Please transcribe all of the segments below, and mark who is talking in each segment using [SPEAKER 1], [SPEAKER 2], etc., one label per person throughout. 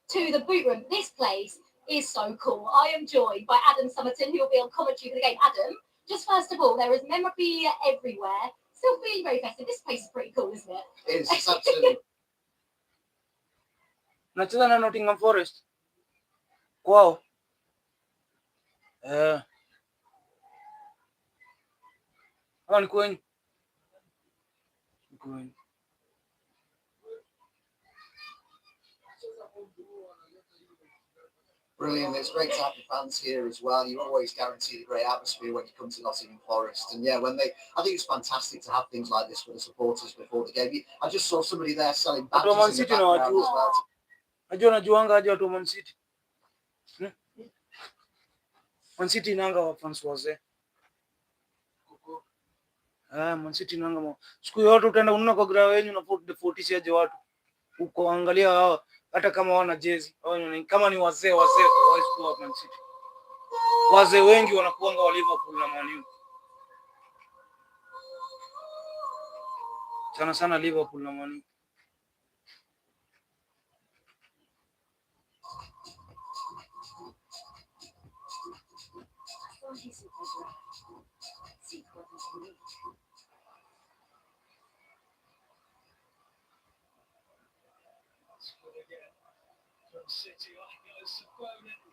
[SPEAKER 1] to the boot room. This place is so cool. I am joined by Adam Summerton, who will be on commentary for the game. Adam, just first of all, there is memorabilia everywhere. Still feeling very festive. This place is pretty cool, isn't it?
[SPEAKER 2] It's absolutely.
[SPEAKER 3] Nacheza na Nottingham Forest kwao. Ni kwenyu.
[SPEAKER 2] Brilliant. It's great to have the fans here as well. You always guarantee the great atmosphere when you come to Nottingham Forest. And yeah, I think it's fantastic to have things like this for the supporters before the game. I just saw somebody there selling badges in the background as well.
[SPEAKER 3] Najuanga aje watu Man City. Man City nanga fans wazee. Man City nanga siku yote utaenda ununa kwa ground yenu na 40 aje watu. Uko angalia hao hata kama wana jezi kama ni wazee wa Man City. Wazee wengi wanakuanga wa Liverpool na Man U. Sana Liverpool na Man U.
[SPEAKER 4] City goes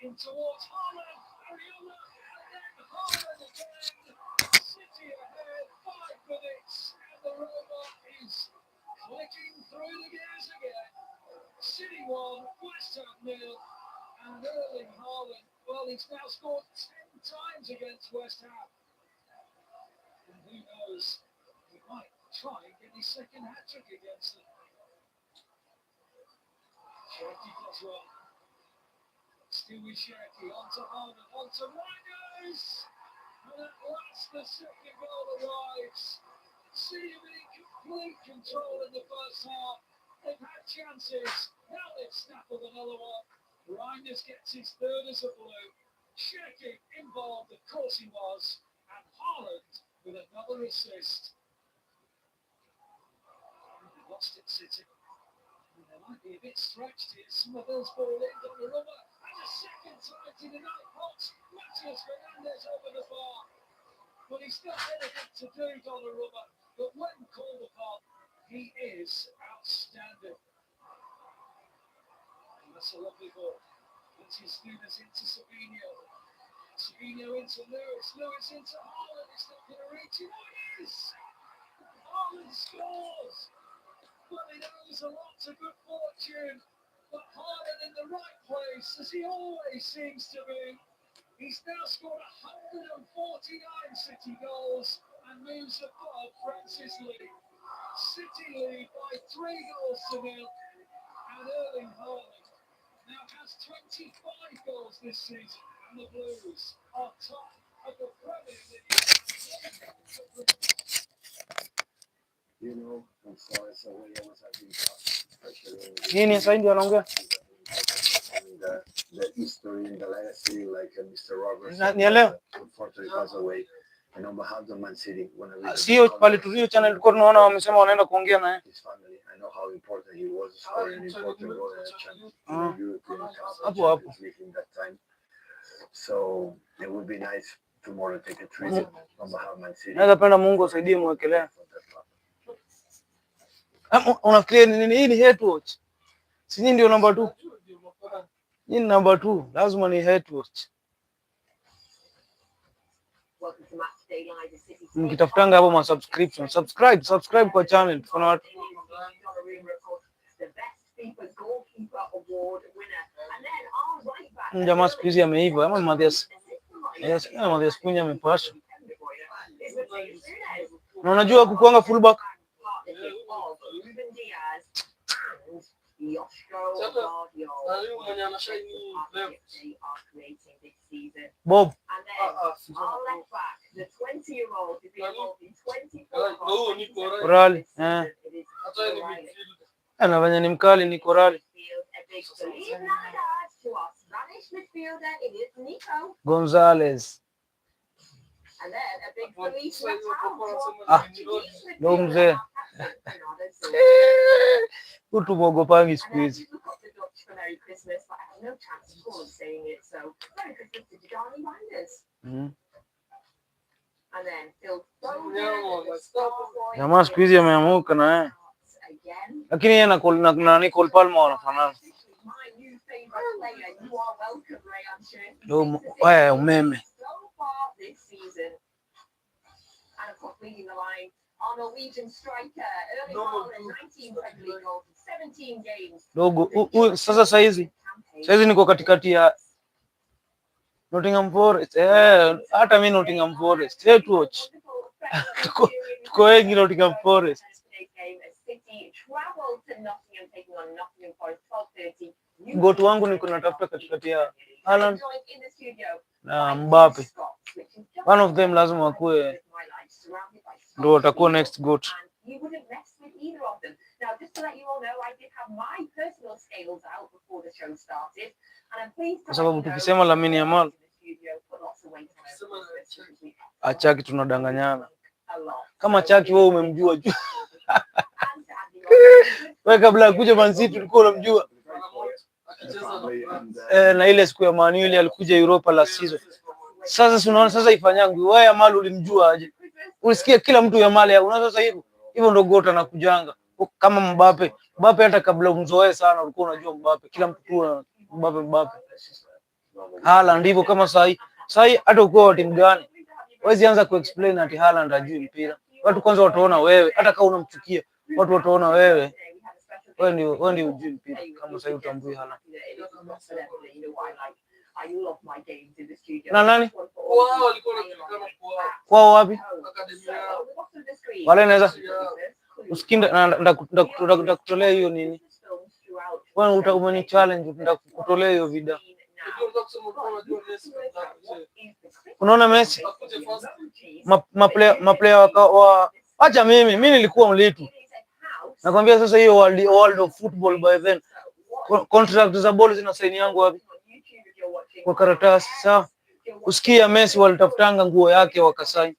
[SPEAKER 4] in towards Haaland, Ariana, and then Haaland again. City ahead, 5 minutes, and the robot is clicking through the gears again. City 1, West Ham 0, and Erling Haaland, well, he's now scored 10 times against West Ham. And who knows, he might try and get his second hat-trick against them. Sharky does well. Still with Sharky, onto Haaland, onto Reinders. And at last the second goal arrives. City in complete control in the first half. They've had chances. Now they've snaffled another one. Reinders gets his third as a blue. Sharky involved, of course he was. And Haaland with another assist. They lost it, City. They might be a bit stretched here. Smothers ball in Donnarumma. And a second time to the night box. Matias Fernandez over the bar. But he's still anything to do, Donnarumma. But when called upon, he is outstanding. And that's a lovely ball. Matias Nunes into Savinho. Savinho into Lewis. Lewis into Haaland. It's not going to reach him. Oh, it is! Haaland scores! But he knows a lot of good fortune. But Haaland in the right place, as he always seems to be. He's now scored 149 City goals and moves above Francis Lee. City lead by 3 goals to 0. And Erling Haaland now has 25 goals this season. And the Blues are top of the Premier League.
[SPEAKER 3] Nini sasa ndio anaongea?
[SPEAKER 5] The history and the legacy, like Mr. Roberts, unfortunately passed away. And on behalf of Man City,
[SPEAKER 3] sio pale tulio channel tulikuwa tunaona wamesema wanaenda kuongea naye.
[SPEAKER 5] His family, I know how important he was, scoring an important goal in the Champions League in that time. So it would be nice tomorrow to take a tribute on behalf of Man City.
[SPEAKER 3] Naweza penda Mungu asaidie mwekelea. Unafikiria nini hii ni hate watch? Si nyinyi ndio number 2. Nyinyi number 2, lazima ni hate watch. Mkitafutanga hapo ma subscription, subscribe kwa channel. Kuna watu jamaa siku hizi ameiva ama Mathias. Yes, Mathias Kunya amepasha. Na unajua kukuanga fullback Bob. Korali. Anafanya ni mkali ni Korali. Gonzalez. Ndo mzee. Utu mwogopangi siku hizi.
[SPEAKER 6] no chance at all of saying it. So, Merry Christmas to Johnny Minders. And then Phil Foden, the Starboy.
[SPEAKER 3] Jamaa siku hizi ameamuka na
[SPEAKER 6] again.
[SPEAKER 3] lakini yeye na nani Cole Palmer wanafanana.
[SPEAKER 6] My new favorite player. You are welcome, Ray. I'm sure.
[SPEAKER 3] Ndio wewe umeme.
[SPEAKER 6] So far this season. And of course, leading the line, our Norwegian striker, early Haaland, 19 Premier League goals, 17 games.
[SPEAKER 3] Dogo sasa saizi niko katikati ya Nottingham Forest. Hata mimi Nottingham Forest. Straight watch. Tuko wengi Nottingham Forest. Gotu wangu niko natafuta katikati ya Haaland na Mbappe. One of them lazima wakue ndio watakuwa next goat. Kwa sababu tukisema Lamine Yamal achaki tunadanganyana. Kama Chaki wewe umemjua juu. Wewe kabla ya kuja Man City ulikuwa unamjua. Na ile siku ya Man U ile alikuja Europa last season. Sasa unaona sasa ifanyangu wewe Yamal ulimjua aje? Ulisikia kila mtu Yamal unaona sasa hivyo ndio gota na kujanga. Kama Mbappe hata kabla umzoee sana ulikuwa unajua Mbappe. Kila mtu tu Mbappe. Haaland ndivyo kama sahi hata uko timu gani wezi anza kuexplain ati Haaland hajui mpira. Watu kwanza wataona wewe hata kama unamchukia watu wataona wewe ndio hujui mpira kama sasa utambui Haaland. Na nani? Kwao wapi? Wale naweza usikinda ndakutolea hiyo nini? Wewe umeni challenge ndakutolea hiyo video. Unaona Messi maplayer wa acha mimi nilikuwa mlitu. Nakwambia sasa hiyo world of football by then contract za ball zina sign yangu wapi? Kwa karatasi. Sawa. Usikia Messi walitafutanga nguo yake wakasaini.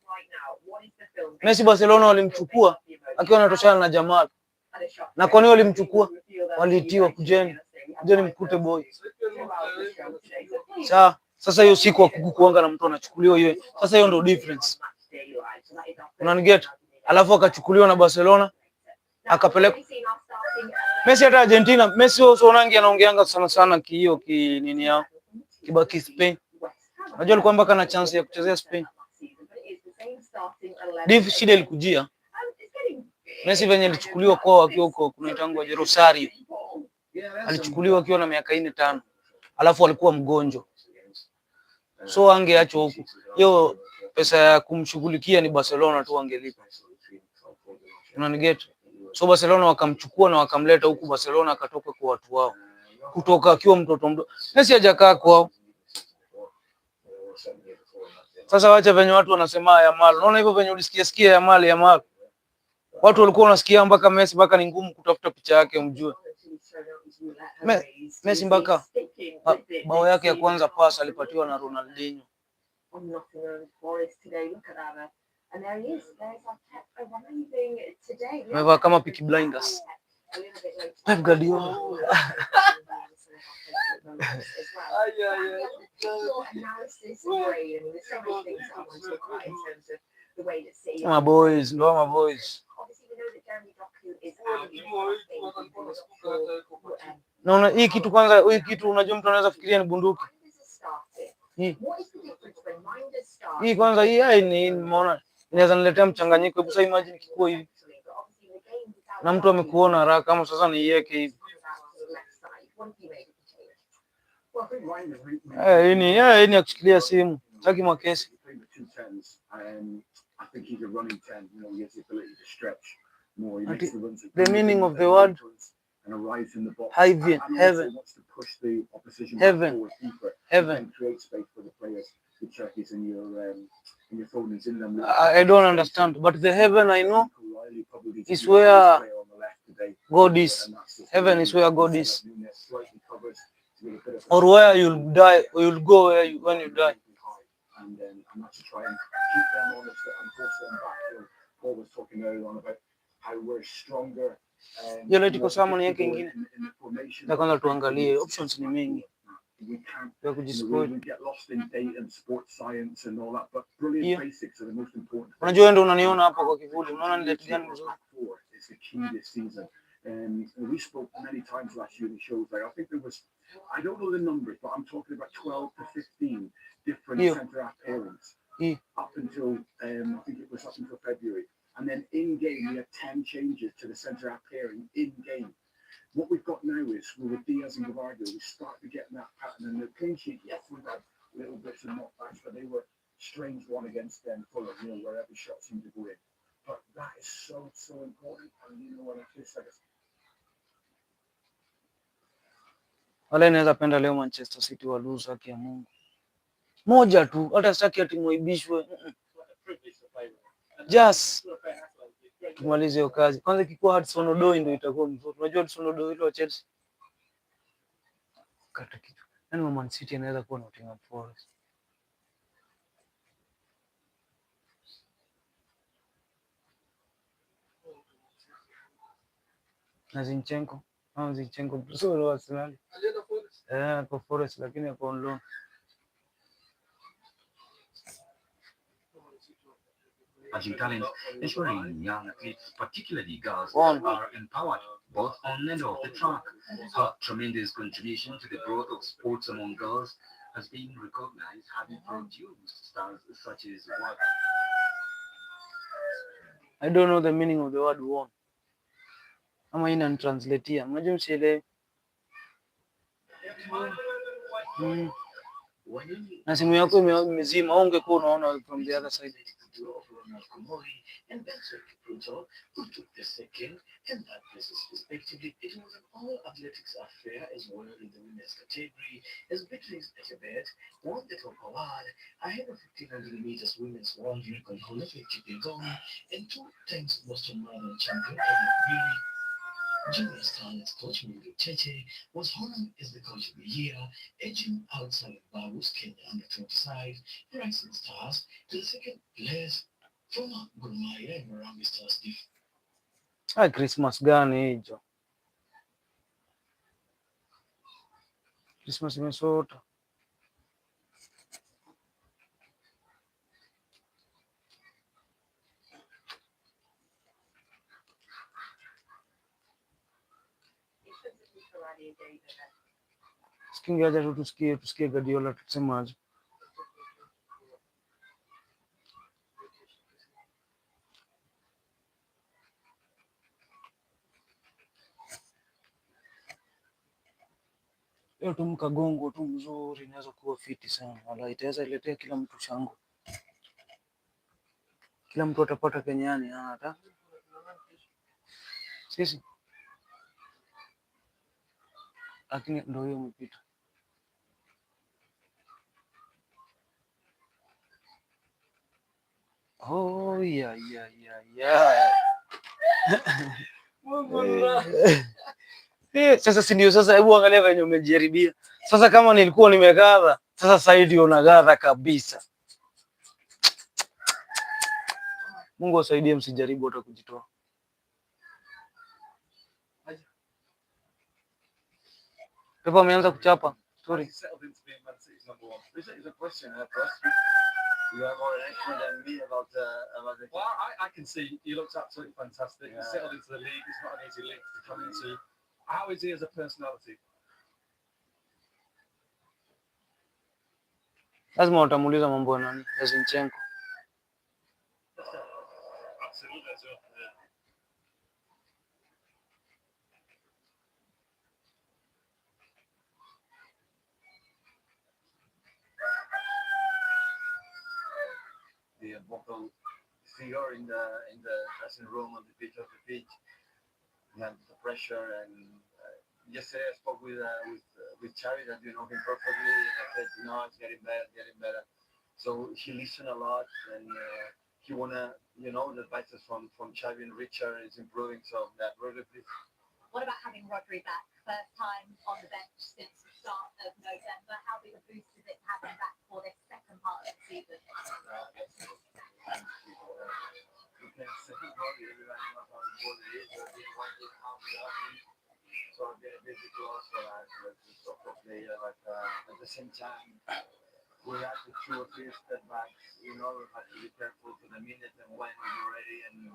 [SPEAKER 3] Messi Barcelona walimchukua akiwa anatoshana na Jamal. Na kwa nini walimchukua? Walitiwa kujeni mkute boy. Sawa. Sasa hiyo siku akukuanga na mtu anachukuliwa hiyo. Sasa hiyo ndio difference. Unaniget? Alafu akachukuliwa na Barcelona akapeleka Messi hata Argentina. Messi unaonangi anaongeanga sana kiyo nini yao kibaki Spain. Unajua alikuwa mpaka na chance ya kuchezea Spain. Div shida ilikujia. Messi venye alichukuliwa kwao akiwa huko kuna tangu wa Rosario. Alichukuliwa akiwa na miaka 4-5. Alafu alikuwa mgonjwa. So angeachwa huko. Hiyo pesa ya kumshughulikia ni Barcelona tu angelipa. Unaniget? So Barcelona wakamchukua na wakamleta huku Barcelona akatoka kwa watu wao. Kutoka akiwa mtoto mdogo. Messi hajakaa kwao. Sasa wacha venye watu wanasema Yamal. Unaona hivyo venye ulisikia Yamal. Watu walikuwa wanasikia mpaka Messi mpaka ni ngumu kutafuta picha yake umjue. Messi mpaka bao yake ya kwanza pass alipatiwa na Ronaldinho. Amevaa kama Peaky Blinders. Pep Guardiola. My boys. Naona hii kitu kwanza, hii kitu unajua mtu anaweza fikiria ni bunduki. Hii kwanza hii nimeona inaweza niletea mchanganyiko. Hebu sasa imagine kikuwa hivi. Na mtu amekuona haraka kama sasa niiweke hivi. Hii ni kusikilia simu. Sitaki makesi. The meaning of the word heaven. I don't understand, but the heaven I know is where God is. Heaven is where God is. Or where you'll die, or you'll go when you die.
[SPEAKER 5] And I'm not to try and keep them honest and force them back. Paul was talking earlier on about how we're stronger.
[SPEAKER 3] Hiyo leti kwa sababu ni yake ingine. Na kwanza tuangalie options ni mingi.
[SPEAKER 5] We can't,
[SPEAKER 3] ya
[SPEAKER 5] we
[SPEAKER 3] kujispoil.
[SPEAKER 5] get lost in data and sports science and all that, but brilliant
[SPEAKER 3] Yeah.
[SPEAKER 5] basics are the most important.
[SPEAKER 3] Unajua wewe ndio unaniona hapo kwa kivuli, unaona ni date gani mzuri?
[SPEAKER 5] Four is the key this season. And we spoke many times last year in the shows. Like I think there was, I don't know the numbers, but I'm talking about 12 to 15 different centre half pairings up until I think it was up until February. And then in game we had 10 changes to the centre half pairing in game. What we've got now is with Diaz and Gavardo, we started getting that pattern. And the clean sheet, yes, we've had little bits of knockbacks, but they were strange one against them, Fulham, where every shot seemed to go in. But that is so important. And you know what, I feel like
[SPEAKER 3] Wala inaweza penda leo Manchester City wa lose, haki ya Mungu. Moja tu, hata sitaki ati muibishwe. Just tumalize hiyo kazi. Kwanza ikikuwa Hudson Odoi ndio itakuwa mzuri. Unajua Hudson Odoi ile wa Chelsea? Kata kitu. Yaani Man City anaweza kuwa na Nottingham Forest. Na Zinchenko. Zinchenko mzuri wa Arsenal. Kwa Forest lakini kwa on loan.
[SPEAKER 7] Emerging talents, ensuring young athletes, particularly girls, are empowered both on and off the track. Her tremendous contribution to the growth of sports among girls has been recognized, having produced stars such as what?
[SPEAKER 3] I don't know the meaning of the word won. Ama ina translatea. Unajua msielewi. Na simu yako imezima, au ungekuwa unaona from the other side.
[SPEAKER 7] And Pluto, who took the second and third places respectively. It was an all-athletics affair as well in the women's category, as Beatrice Echebet won the top award ahead of 1500 meters women's world record holder Cheptegei and 2 times Boston Marathon champion Evan Junior Stars coach Miguel Cheche was honored as the coach of the year, edging out Salim Babu's Kenya under-20 side, Rising Stars to the second place from Gor Mahia and Harambee Stars.
[SPEAKER 3] Christmas gani hicho? Christmas imesota. Sikingeaja tu tusikie Guardiola tusemaje. Leo tu mkagongo tu mzuri, inaweza kuwa fiti sana. Wala itaweza iletea kila mtu shango. Kila mtu atapata Kenyani hata. Sisi. Lakini ndio hiyo mpita. Oh yeah. Sasa si ndio sasa, hebu angalia venye umejaribia. Sasa kama nilikuwa nimegadha, sasa Saidi unagadha kabisa. Mungu asaidie, msijaribu hata kujitoa. Pepa ameanza kuchapa. Sorry.
[SPEAKER 5] You have more information than me about the.
[SPEAKER 8] Well, I can see he looks absolutely fantastic. He's settled into the league. It's not an easy league to come into. How is he as a personality?
[SPEAKER 3] Lazima utamuuliza mambo ya nani? Ya Zinchenko.
[SPEAKER 8] Absolutely.
[SPEAKER 5] The vocal figure in the dressing room on the pitch of the pitch, and the pressure. And yesterday I spoke with Charlie, that you know him perfectly, and I said, it's getting better. So he listened a lot, and he wanna, the advices from Xavi and Richard is improving. So that really pleased.
[SPEAKER 1] What about having Rodri back? First time on the bench since the start of November. How big a boost is it to have him back for this second part of the season?
[SPEAKER 5] So basically also as a soccer player, but at the same time, we had to 2 or 3 step back. You know, we had to be careful to the minute and when we were ready. And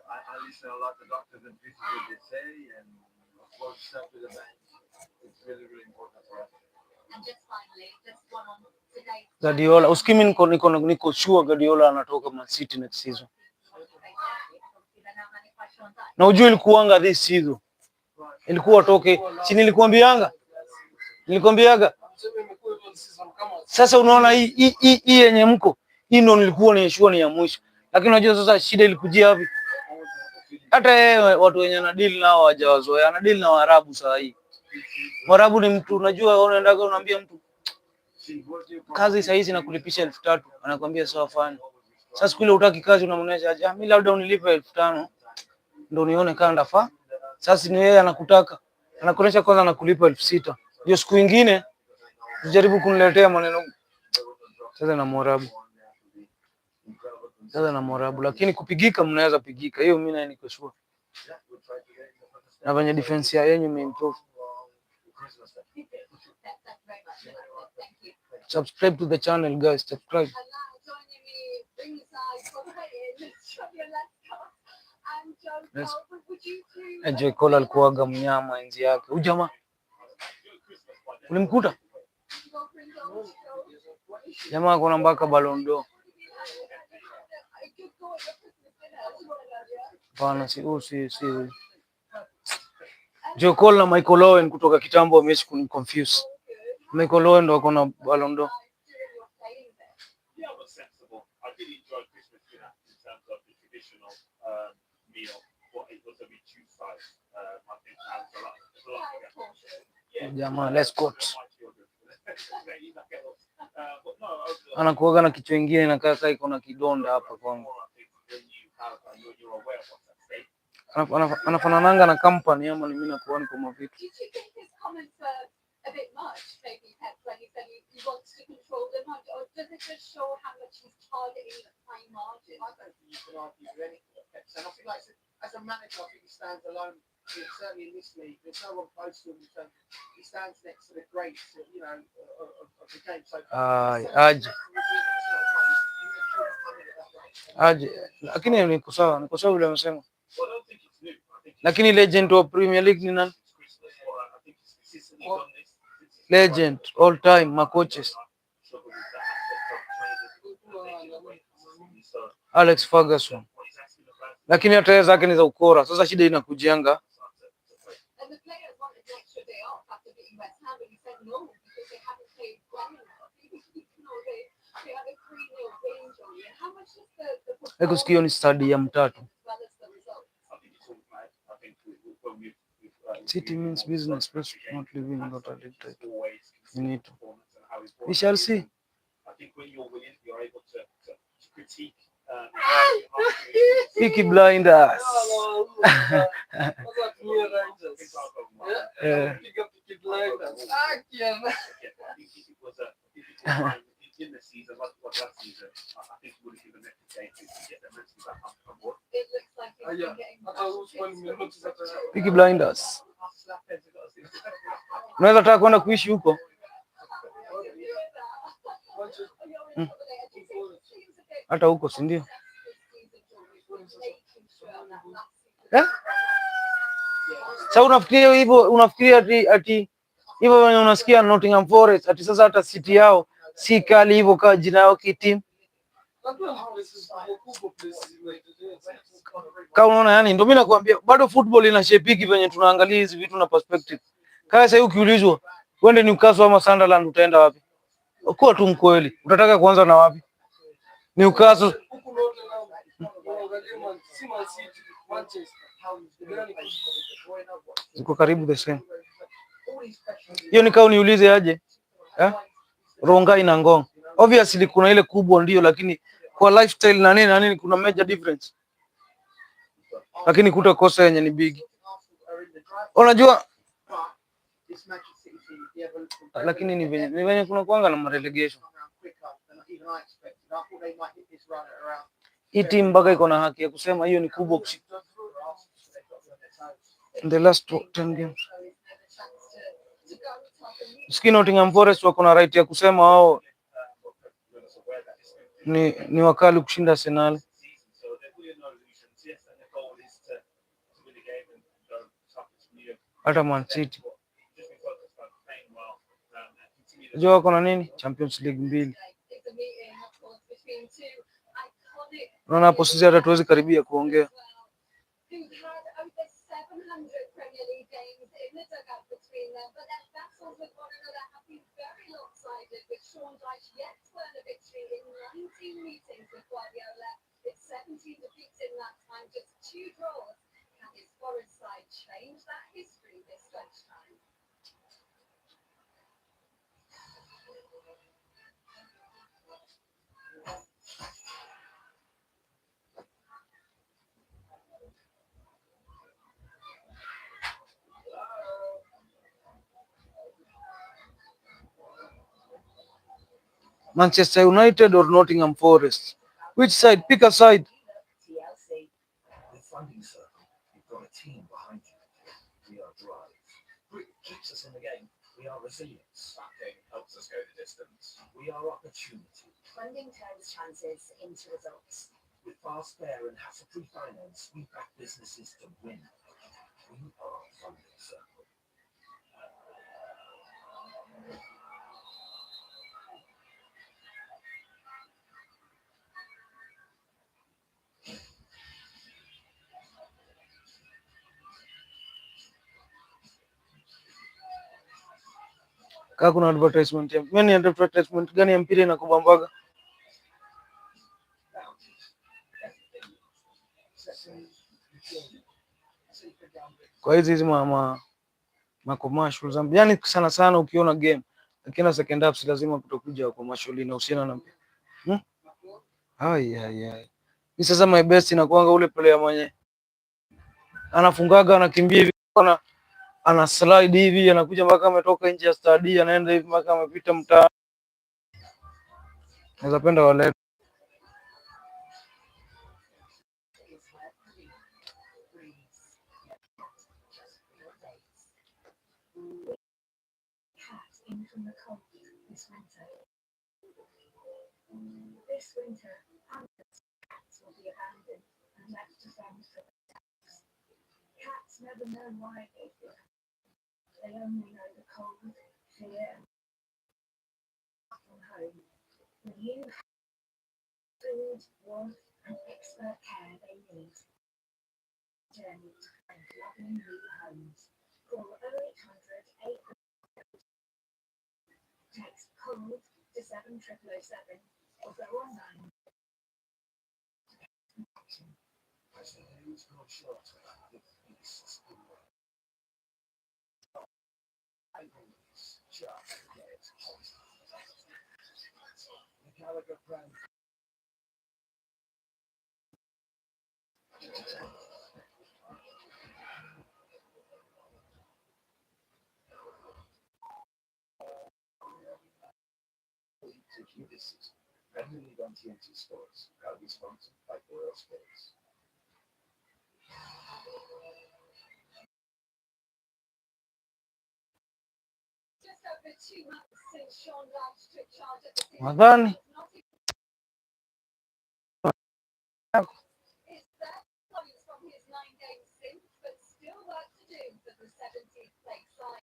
[SPEAKER 5] I listen a lot to doctors and physicians what they say, and of course, step to the bench. It's really, really important for us.
[SPEAKER 1] And just finally, just one on today.
[SPEAKER 3] Guardiola, usikimi niko sure Guardiola anatoka Man City next season. Na ujue ilikuanga this season. Ilikuwa toke. Si nilikwambiaga. Sasa unaona hii yenye mko. Hii ndio nilikuwa ni sure ni ya mwisho. Lakini unajua sasa shida ilikujia wapi? Hata watu wenye na deal nao hawajawazoea. Na deal na Waarabu saa hii. Waarabu ni mtu unajua unaenda unaambia mtu kazi saa hizi nakulipisha 3,000, anakuambia sawa fanya. Sasa siku ile utaki kazi unamwonyesha aje, mimi labda unilipe 5,000 ndio nione kama ndafaa. Sasa ni yeye anakutaka, anakuonyesha kwanza anakulipa 6,000. Hiyo siku nyingine ujaribu kuniletea maneno sasa na Morabu, lakini kupigika mnaweza pigika. Hiyo mimi na niko sure. Na venye defense yenu imeimprove. Subscribe to the channel, guys. Subscribe. J. Cole alikuwaga mnyama enzi yake. Huyu jamaa ulimkuta? Jamaa kuna mpaka Ballon d'Or. Bana si. J. Cole na Michael Owen kutoka kitambo wameishi kuniconfuse. Michael Owen ndo akona Ballon d'Or. Jamaa, let's go. Anakuaga na kichwa kingine na kaka iko na kidonda hapa kwangu. Anafanananga na company ama mimi na kuona kama vipi.
[SPEAKER 1] A bit much, maybe Pep, when he said he wants to control them, or does it just show how much he's targeting the fine margin?
[SPEAKER 9] I don't think you can argue with anything that Pep said. I feel like as a manager, I think he stands alone. Certainly in this league, there's no one close to him. He stands next to the greats, you know, of the game. So,
[SPEAKER 3] aje, lakini niko sawa vile amesema. Lakini legend wa Premier League ni nani? Legend all time my coaches. Alex Ferguson. Lakini hata yeye zake ni za ukora. Sasa shida inakujianga. Eko sikio ni stadium 3. City means business, first not living, not a dictator. You need to. We shall see.
[SPEAKER 7] I think when you're winning, you're able to critique.
[SPEAKER 3] Peaky Blinders.
[SPEAKER 7] In the season, what last season, I think would have given the game to get them back on board.
[SPEAKER 1] It looks like it's getting
[SPEAKER 3] Peaky Blinders. Unaweza taka kwenda kuishi huko? Hata huko si ndio? Sasa unafikiria ati hivyo wenye unasikia Nottingham Forest ati sasa hata City yao si kali hivyo kwa jina yao kitimu. Kama unaona yani ndio mimi nakwambia bado football ina shape venye tunaangalia hizi vitu na perspective. Kama sasa ukiulizwa uende Newcastle ama Sunderland utaenda wapi? Uko tu mkweli. Utataka kuanza na wapi? Newcastle. Ziko karibu the same. Hiyo nikao niulize aje? Rongai na Ngong. Obviously kuna ile kubwa ndio, lakini kwa lifestyle na nini kuna major difference. Lakini kutakosa yenye ni big. Unajua lakini ni venye kuna kuanga na relegation. Hii timu mpaka iko na haki ya kusema hiyo ni kubwa. in the last 10 games. Ski Nottingham Forest wako na right ya kusema wao ni wakali kushinda Arsenal. Hata Man City. Unajua wako na nini? Champions League 2. Unaona hapo sisi hata tuwezi karibia kuongea. Manchester United or Nottingham Forest? Which side? Pick a side.
[SPEAKER 7] The funding circle, you've got a team behind you. We are drive. Grit keeps us in the game. We are resilience. Backing helps us go the distance. We are opportunity.
[SPEAKER 6] Funding turns chances into results.
[SPEAKER 7] With fast, fair and hassle-free finance, we back businesses to win. We are funding circle.
[SPEAKER 3] Kaka kuna advertisement ya mimi advertisement gani ya mpira inakubambaga? Kwa hizi ma commercials. Yaani sana sana ukiona game lakini second half lazima kutokuja kwa commercial inahusiana na mpira. Hai. Ni sasa my best inakuanga ule player mwenye anafungaga anakimbia hivi ana slide hivi anakuja mpaka ametoka nje ya stadi anaenda hivi mpaka amepita mtaa. Naweza penda wale
[SPEAKER 6] This winter, cats will be abandoned and left to fend for themselves. Cats never know why they feel. They only know the cold, fear, and from home. When you have food, warmth, and expert care they need. Journey to find loving new homes. Call 0800 800. Text cold to 7007 or go online.
[SPEAKER 7] As the news grows shorter, the beasts in the Ivories, Jack, Red, the Gallagher brand. This season, Premier League on TNT Sports, proudly sponsored by Royal Sports.
[SPEAKER 1] Just over 2 months since Sean Lodge took charge at the
[SPEAKER 3] nadhani
[SPEAKER 1] It's that close from his 9-game stint, but still work to do for the 17th place side.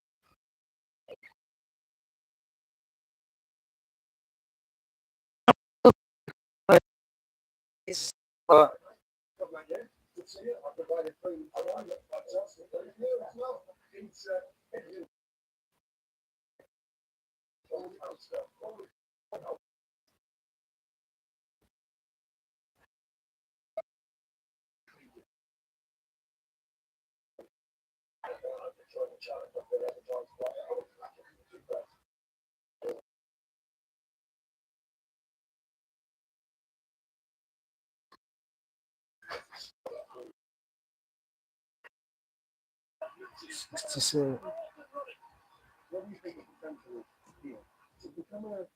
[SPEAKER 7] What do you think of the potential here to become a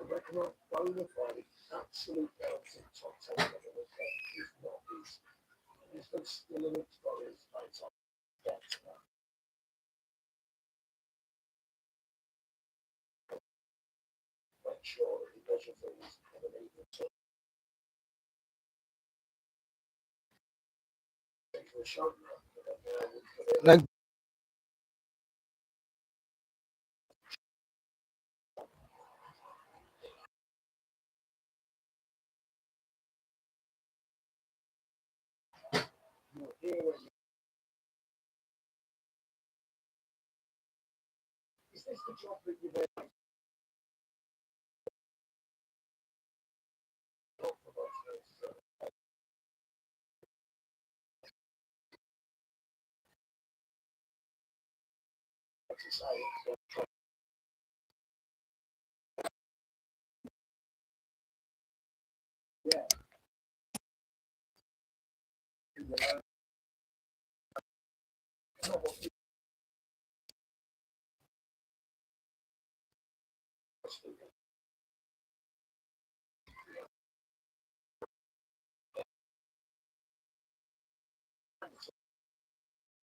[SPEAKER 7] regular bona fide absolute bouncing top 10 level is not easy. There's no skill in it, but it's by top.
[SPEAKER 5] sure he doesn't face anything. So for a short run,
[SPEAKER 3] Like
[SPEAKER 5] is this the job that you've been exercising? Yeah.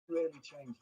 [SPEAKER 5] Really changes.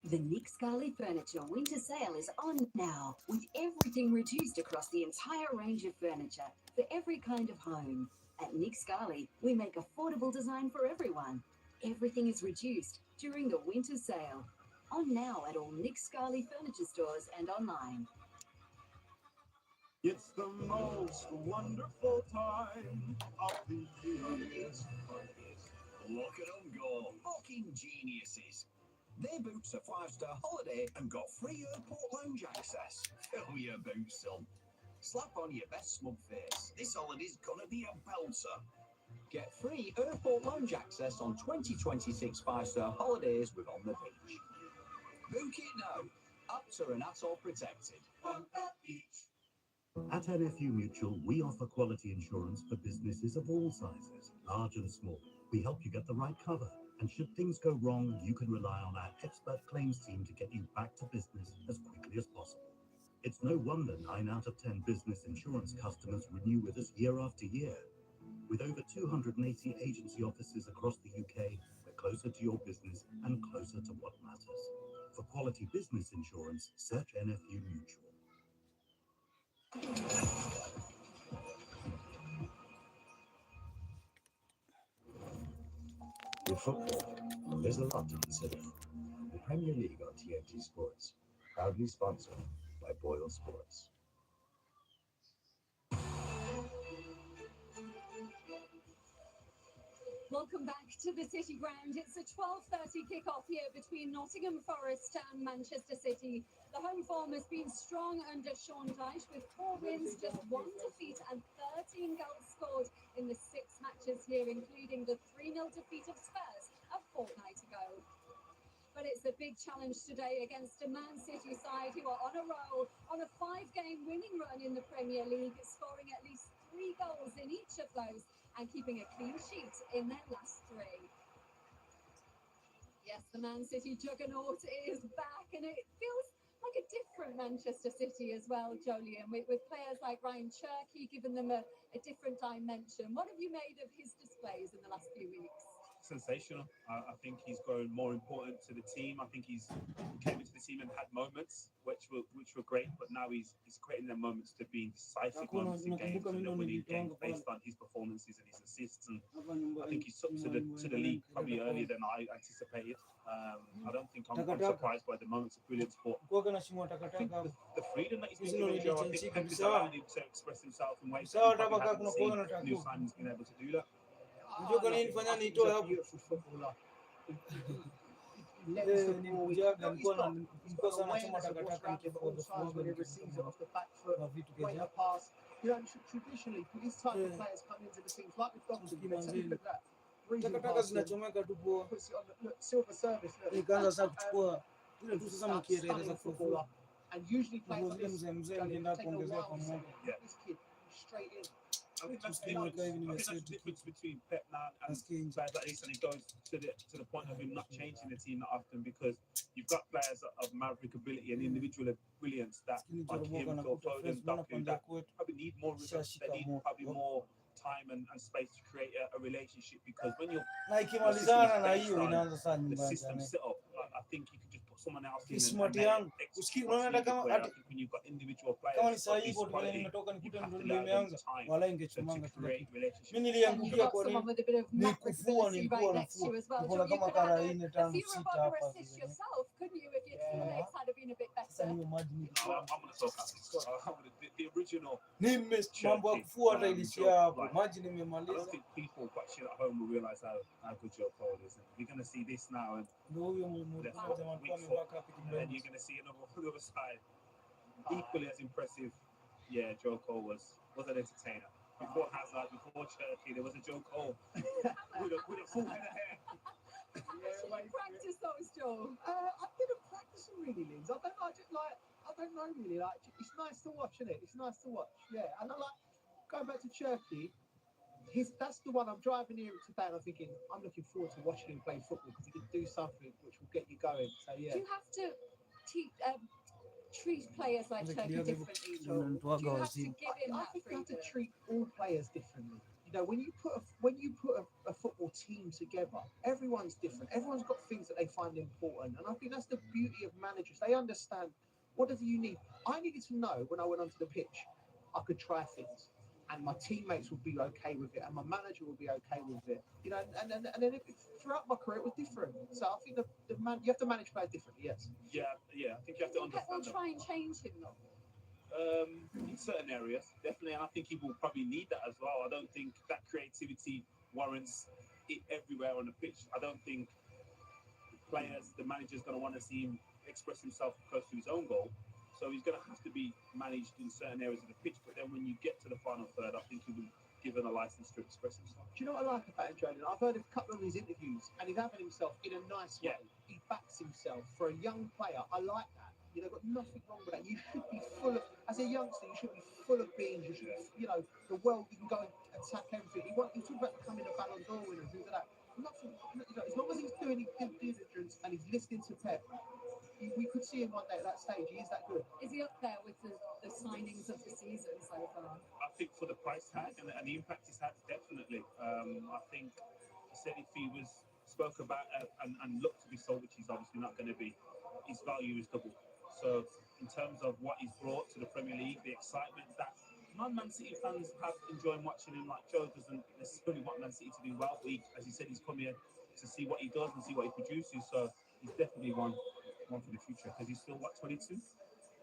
[SPEAKER 10] The Nick Scully Furniture winter sale is on now, with everything reduced across the entire range of furniture for every kind of home. At Nick Scully, we make affordable design for everyone. Everything is reduced during the winter sale. On now at all Nick Scully furniture stores and online.
[SPEAKER 11] It's the most wonderful time of the year. Look at them go, fucking geniuses. Their boots are 5-star holiday and got free airport lounge access. Fill your boots, son. Slap on your best smug face. This holiday's gonna be a belter. Get free airport lounge access on 2026 5-star holidays with On the Beach. Book it now. Up to and at all protected. On the beach.
[SPEAKER 12] At NFU Mutual, we offer quality insurance for businesses of all sizes, large and small. We help you get the right cover, and should things go wrong, you can rely on our expert claims team to get you back to business as quickly as possible. It's no wonder 9 out of 10 business insurance customers renew with us year after year. With over 280 agency offices across the UK, we're closer to your business and closer to what matters. For quality business insurance, search NFU Mutual.
[SPEAKER 13] With football, there's a lot to consider. The Premier League on TNT Sports, proudly sponsored by Boyle Sports.
[SPEAKER 14] Welcome back to the City Ground. It's a 12:30 kick-off here between Nottingham Forest and Manchester City. The home form has been strong under Sean Dyche, with 4 wins, just 1 defeat and 13 goals scored in the 6 matches here, including the 3-0 defeat of Spurs a fortnight ago. But it's a big challenge today against a Man City side who are on a roll, on a 5-game winning run in the Premier League, scoring at least 3 goals in each of those and keeping a clean sheet in their last 3. Yes, the Man City juggernaut is back, and it feels like a different Manchester City as well, Jolien, with players like Ryan Cherky giving them a different dimension. What have you made of his displays in the last few weeks?
[SPEAKER 8] Sensational. I think he's grown more important to the team. I think he came into the team and had moments which were great, but now he's creating them moments to be decisive moments in games and they're winning games based on his performances and his assists. And I think he's up to the league probably earlier than I anticipated. I don't think I'm surprised by the moments of brilliance, but I think the freedom that he's been given, Joe, I think Pep is allowing him to express himself in ways that we probably haven't seen new signings been able to do that.
[SPEAKER 9] Traditionally, these type of players come into the teams like with Doctor. Look at that. Silver service. And usually players like this take a while. This kid straight in.
[SPEAKER 8] I think that's the difference between Pep now and players like this, and it goes to the point of him not changing the team that often, because you've got players of maverick ability and individual brilliance that, like him, Phil Foden, Doku, that probably need more results. They need probably more time and space to create a relationship, because when you're the system set up, I think you can just put someone else in and when you've got individual players of this quality, you have to allow them time to create relationships.
[SPEAKER 14] You've got someone with a bit of maverick ability right next to you as well. You could have a few Rabona assists yourself, couldn't you, if your teammates had been a bit better?
[SPEAKER 8] I'm going to talk about the original I don't think people watching at home will realise how good Joe Cole is. And you're going to see this now, and then you're going to see another side. Equally as impressive. Yeah, Joe Cole was an entertainer. Before Hazard, before Cherky, there was a Joe Cole with a full head of hair.
[SPEAKER 14] Did you practice those, Joe?
[SPEAKER 9] I didn't practice them really, Liz. I don't know really. Like, it's nice to watch, isn't it? It's nice to watch. Yeah, and I like going back to Cherky. That's the one I'm driving here today, and I'm thinking I'm looking forward to watching him play football, because he can do something which will get you going. So yeah.
[SPEAKER 14] Do you have to treat players like Cherky differently, Joe? Do you have to give him that freedom?
[SPEAKER 9] You have to treat all players differently. You know, when you put a football team together, everyone's different. Everyone's got things that they find important, and I think that's the beauty of managers. They understand what do you need. I needed to know when I went onto the pitch, I could try things, and my teammates would be okay with it, and my manager would be okay with it. You know, and then throughout my career, it was different. So I think you have to manage players differently. Yes.
[SPEAKER 8] Yeah. I think you have to
[SPEAKER 14] Pep will
[SPEAKER 8] understand them.
[SPEAKER 14] try and change him though.
[SPEAKER 8] In certain areas, definitely, and I think he will probably need that as well. I don't think that creativity warrants it everywhere on the pitch. I don't think the manager's going to want to see him express himself close to his own goal. So he's going to have to be managed in certain areas of the pitch. But then when you get to the final third, I think he'll be given a license to express himself.
[SPEAKER 9] Do you know what I like about him, Jordan? I've heard a couple of his interviews, and he's having himself in a nice way. He backs himself for a young player. I like that. You know, got nothing wrong with that. You should be full of, as a youngster, you should be full of beans. You should be, you know, the world. You can go and attack everything. You talk about becoming a Ballon d'Or winner and things like that. Nothing. You know, as long as he's doing his due diligence and he's listening to Pep, we could see him one day at that stage. He is that good.
[SPEAKER 14] Is he up there with the signings of the season so far?
[SPEAKER 8] I think for the price tag and the impact he's had, definitely. I think he said if he was spoke about and looked to be sold, which he's obviously not going to be, his value is double. So in terms of what he's brought to the Premier League, the excitement that non-Man City fans have enjoyed watching him, like Joe doesn't necessarily want Man City to do well, but as he said, he's come here to see what he does and see what he produces. So he's definitely one for the future because he's still, 22?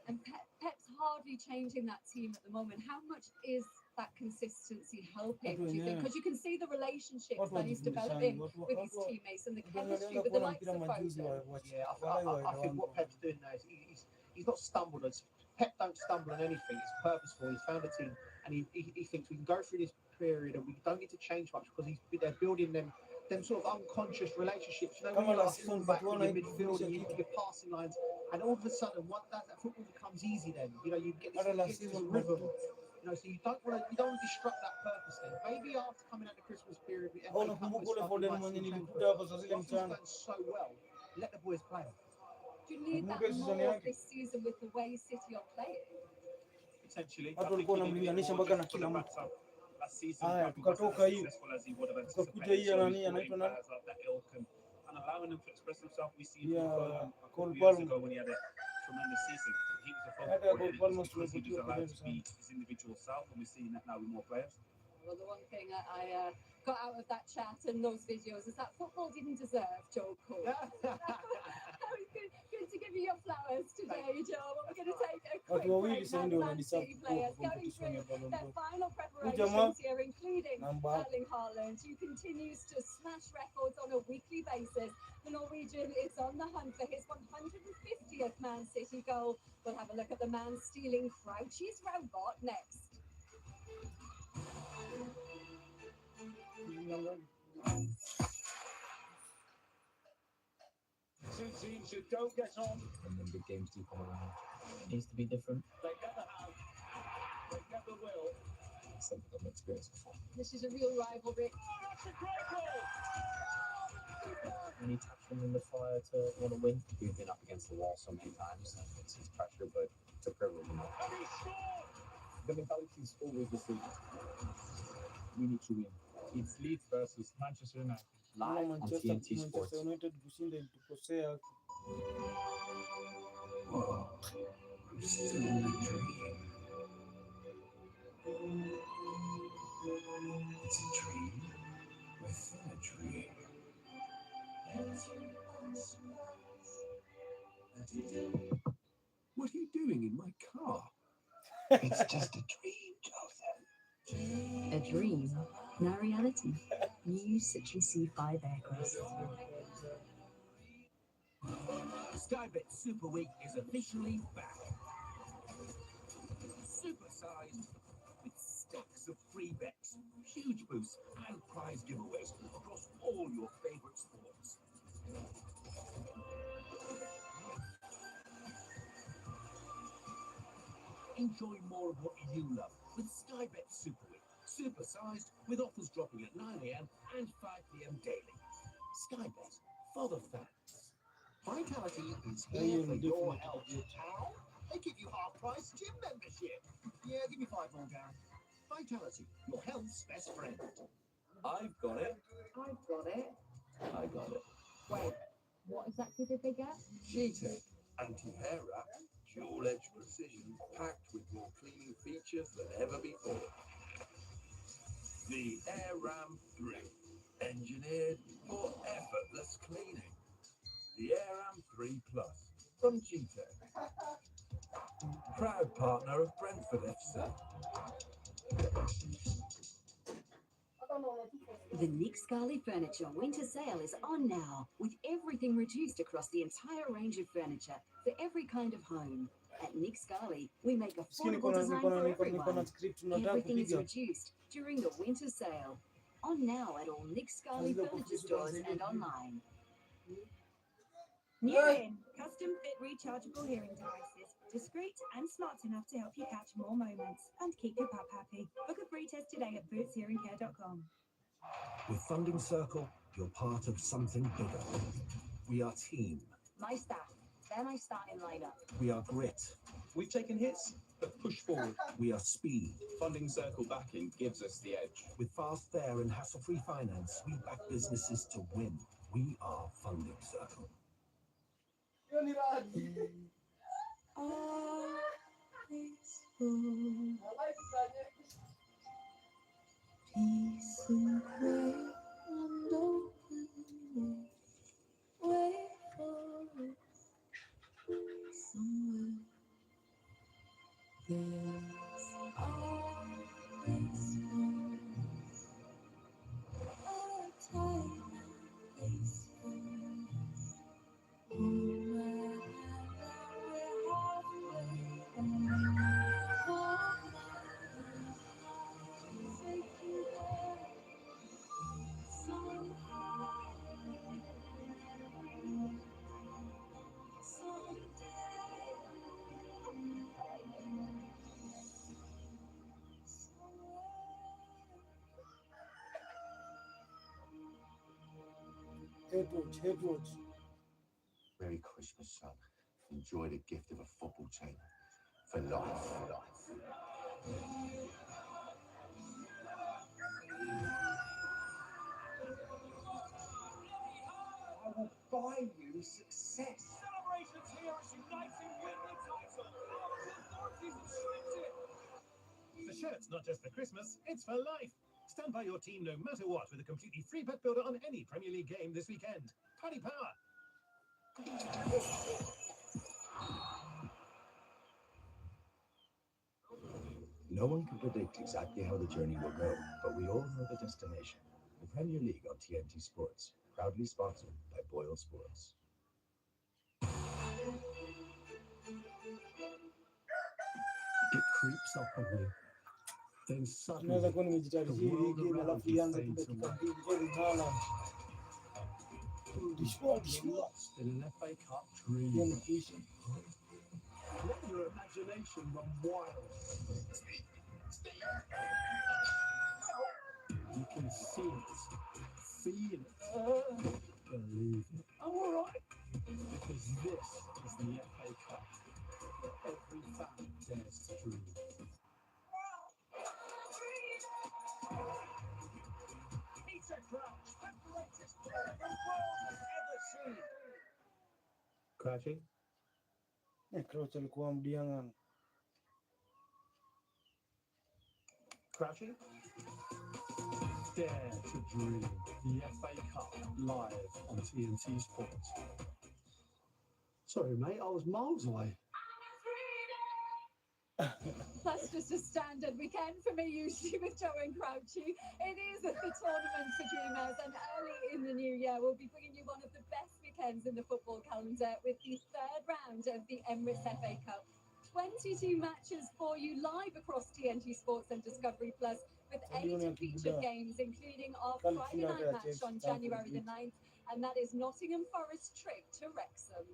[SPEAKER 14] And Pep's hardly changing that team at the moment. How much is that consistency helping, do you think? Because you can see the relationships that he's developing with his teammates and the chemistry with the likes of Foden.
[SPEAKER 9] Yeah, I think what Pep's doing now is he's not stumbled. Pep don't stumble on anything. It's purposeful. He's found a team, and he thinks we can go through this period and we don't need to change much because they're building them sort of unconscious relationships. You know, when you're like fullback in your midfield and your passing lines, and all of a sudden, that football becomes easy. Then you know you get this rhythm. You know, so you don't want to disrupt that purpose. Then maybe after coming out the Christmas period, we end up with stuff you might see change. Once it's going so well, let the boys play.
[SPEAKER 14] Do you need that more this season with the way City are playing?
[SPEAKER 8] Potentially. I think last season probably wasn't as successful as he would have anticipated. So he's brought in players of that ilk and allowing him to express himself. We see him a couple of years ago when he had a tremendous season. He was a focal point because he was allowed to be his individual self, and we're seeing that now with more players.
[SPEAKER 14] Well, the one thing I got out of that chat and those videos is that football didn't deserve Joe Cole. Good to give you your flowers today, Joe. We're going to take a quick break. Man City players going through their final preparations here, including Erling Haaland, who continues to smash records on a weekly basis. The Norwegian is on the hunt for his 150th Man City goal. We'll have a look at the man stealing Crouchy's robot next.
[SPEAKER 4] Two teams who don't get on.
[SPEAKER 15] And then big games do come around. It needs to be different.
[SPEAKER 4] They never have. They never will.
[SPEAKER 15] Something I've experienced before.
[SPEAKER 14] This is a real rivalry.
[SPEAKER 4] Oh, that's a great goal!
[SPEAKER 15] We need to have someone in the fire to want to win. We've been up against the wall so many times, and it's pressure, but it's a privilege.
[SPEAKER 4] And he scored!
[SPEAKER 15] The mentality is always the same. We need to win. It's Leeds versus Manchester United. Live on TNT Sports.
[SPEAKER 11] Whoa, I'm still in a dream. It's a dream within a dream. What are you doing in my car? It's just a dream, Joseph.
[SPEAKER 10] A dream, now reality. New Citroen C5 Aircraft.
[SPEAKER 11] Skybet Super Week is officially back. Supersized with stacks of free bets, huge boosts, and prize giveaways across all your favorite sports. Enjoy more of what you love with Skybet Super Week. Supersized with offers dropping at 9 a.m. and 5 p.m. daily. Skybet for the fans. Vitality is here for your health. How? They give you half-price gym membership. Yeah, give me 5 more, Darren. Vitality, your health's best friend.
[SPEAKER 15] I've got it.
[SPEAKER 10] I've got it.
[SPEAKER 15] I got it.
[SPEAKER 14] Wait, what exactly did they get?
[SPEAKER 15] G-Tech anti-hair wrap, dual edge precision, packed with more cleaning features than ever before. The Air Ram 3, engineered for effortless cleaning. The Air Ram 3 Plus from G-Tech, proud partner of Brentford FC.
[SPEAKER 10] The Nick Scali Furniture winter sale is on now, with everything reduced across the entire range of furniture for every kind of home. At Nick Scali, we make affordable design for everyone. Everything is reduced during the winter sale. On now at all Nick Scali furniture stores and online.
[SPEAKER 16] New in, custom fit rechargeable hearing devices, discreet and smart enough to help you catch more moments and keep your pup happy. Book a free test today at bootshearingcare.com.
[SPEAKER 12] With Funding Circle, you're part of something bigger. We are team.
[SPEAKER 10] My staff, they're my starting lineup.
[SPEAKER 12] We are grit.
[SPEAKER 15] We've taken hits, but push forward.
[SPEAKER 12] We are speed.
[SPEAKER 15] Funding Circle backing gives us the edge.
[SPEAKER 12] With fast, fair and hassle-free finance, we back businesses to win. We are Funding Circle.
[SPEAKER 17] Peace and quiet and open. Wait for it somewhere. There's always one. A time and place for us. Hold my hand and we're halfway there. Hold my hand, I'll take you there. Somehow,
[SPEAKER 3] Edwards.
[SPEAKER 13] Merry Christmas, son. Enjoy the gift of a football team. For life.
[SPEAKER 11] I will buy you success.
[SPEAKER 4] Celebrations here as United win the title. Our authorities have stripped it.
[SPEAKER 9] The shirt's not just for Christmas, it's for life. Stand by your team no matter what with a completely free pet builder on any Premier League game this weekend. Paddy Power.
[SPEAKER 13] No one can predict exactly how the journey will go, but we all know the destination. The Premier League on TNT Sports, proudly sponsored by Boyle Sports.
[SPEAKER 12] It creeps up on you. Then suddenly,
[SPEAKER 3] Tunaweza kuwa nimejitayarisha
[SPEAKER 12] the
[SPEAKER 3] hii
[SPEAKER 12] world
[SPEAKER 3] game
[SPEAKER 12] around
[SPEAKER 3] alafu
[SPEAKER 12] you
[SPEAKER 3] ianze
[SPEAKER 12] fades
[SPEAKER 3] dakika
[SPEAKER 12] away.
[SPEAKER 3] mbili Jerry Haaland.
[SPEAKER 12] You're lost in an FA Cup dream.
[SPEAKER 3] Hiyo ni kuisha.
[SPEAKER 12] Let your imagination run wild. You can see it, feel it, believe it.
[SPEAKER 11] I'm all right.
[SPEAKER 12] Because this is the FA Cup that every fan dares to dream.
[SPEAKER 11] Peter Crouch, the greatest player the world has ever seen.
[SPEAKER 12] Crouchy?
[SPEAKER 3] Crouch alikuwa mdiangana.
[SPEAKER 12] Crouchy? Dare to dream. The FA Cup live on TNT Sports. Sorry, mate, I was miles away.
[SPEAKER 14] That's just a standard weekend for me, usually with Joe and Crouchy. It is the tournament for dreamers, and early in the new year, we'll be bringing you one of the best weekends in the football calendar with the third round of the Emirates FA Cup. 22 matches for you live across TNT Sports and Discovery Plus, with 8 featured games, including our Friday night match on January the 9th, and that is Nottingham Forest trip to Wrexham.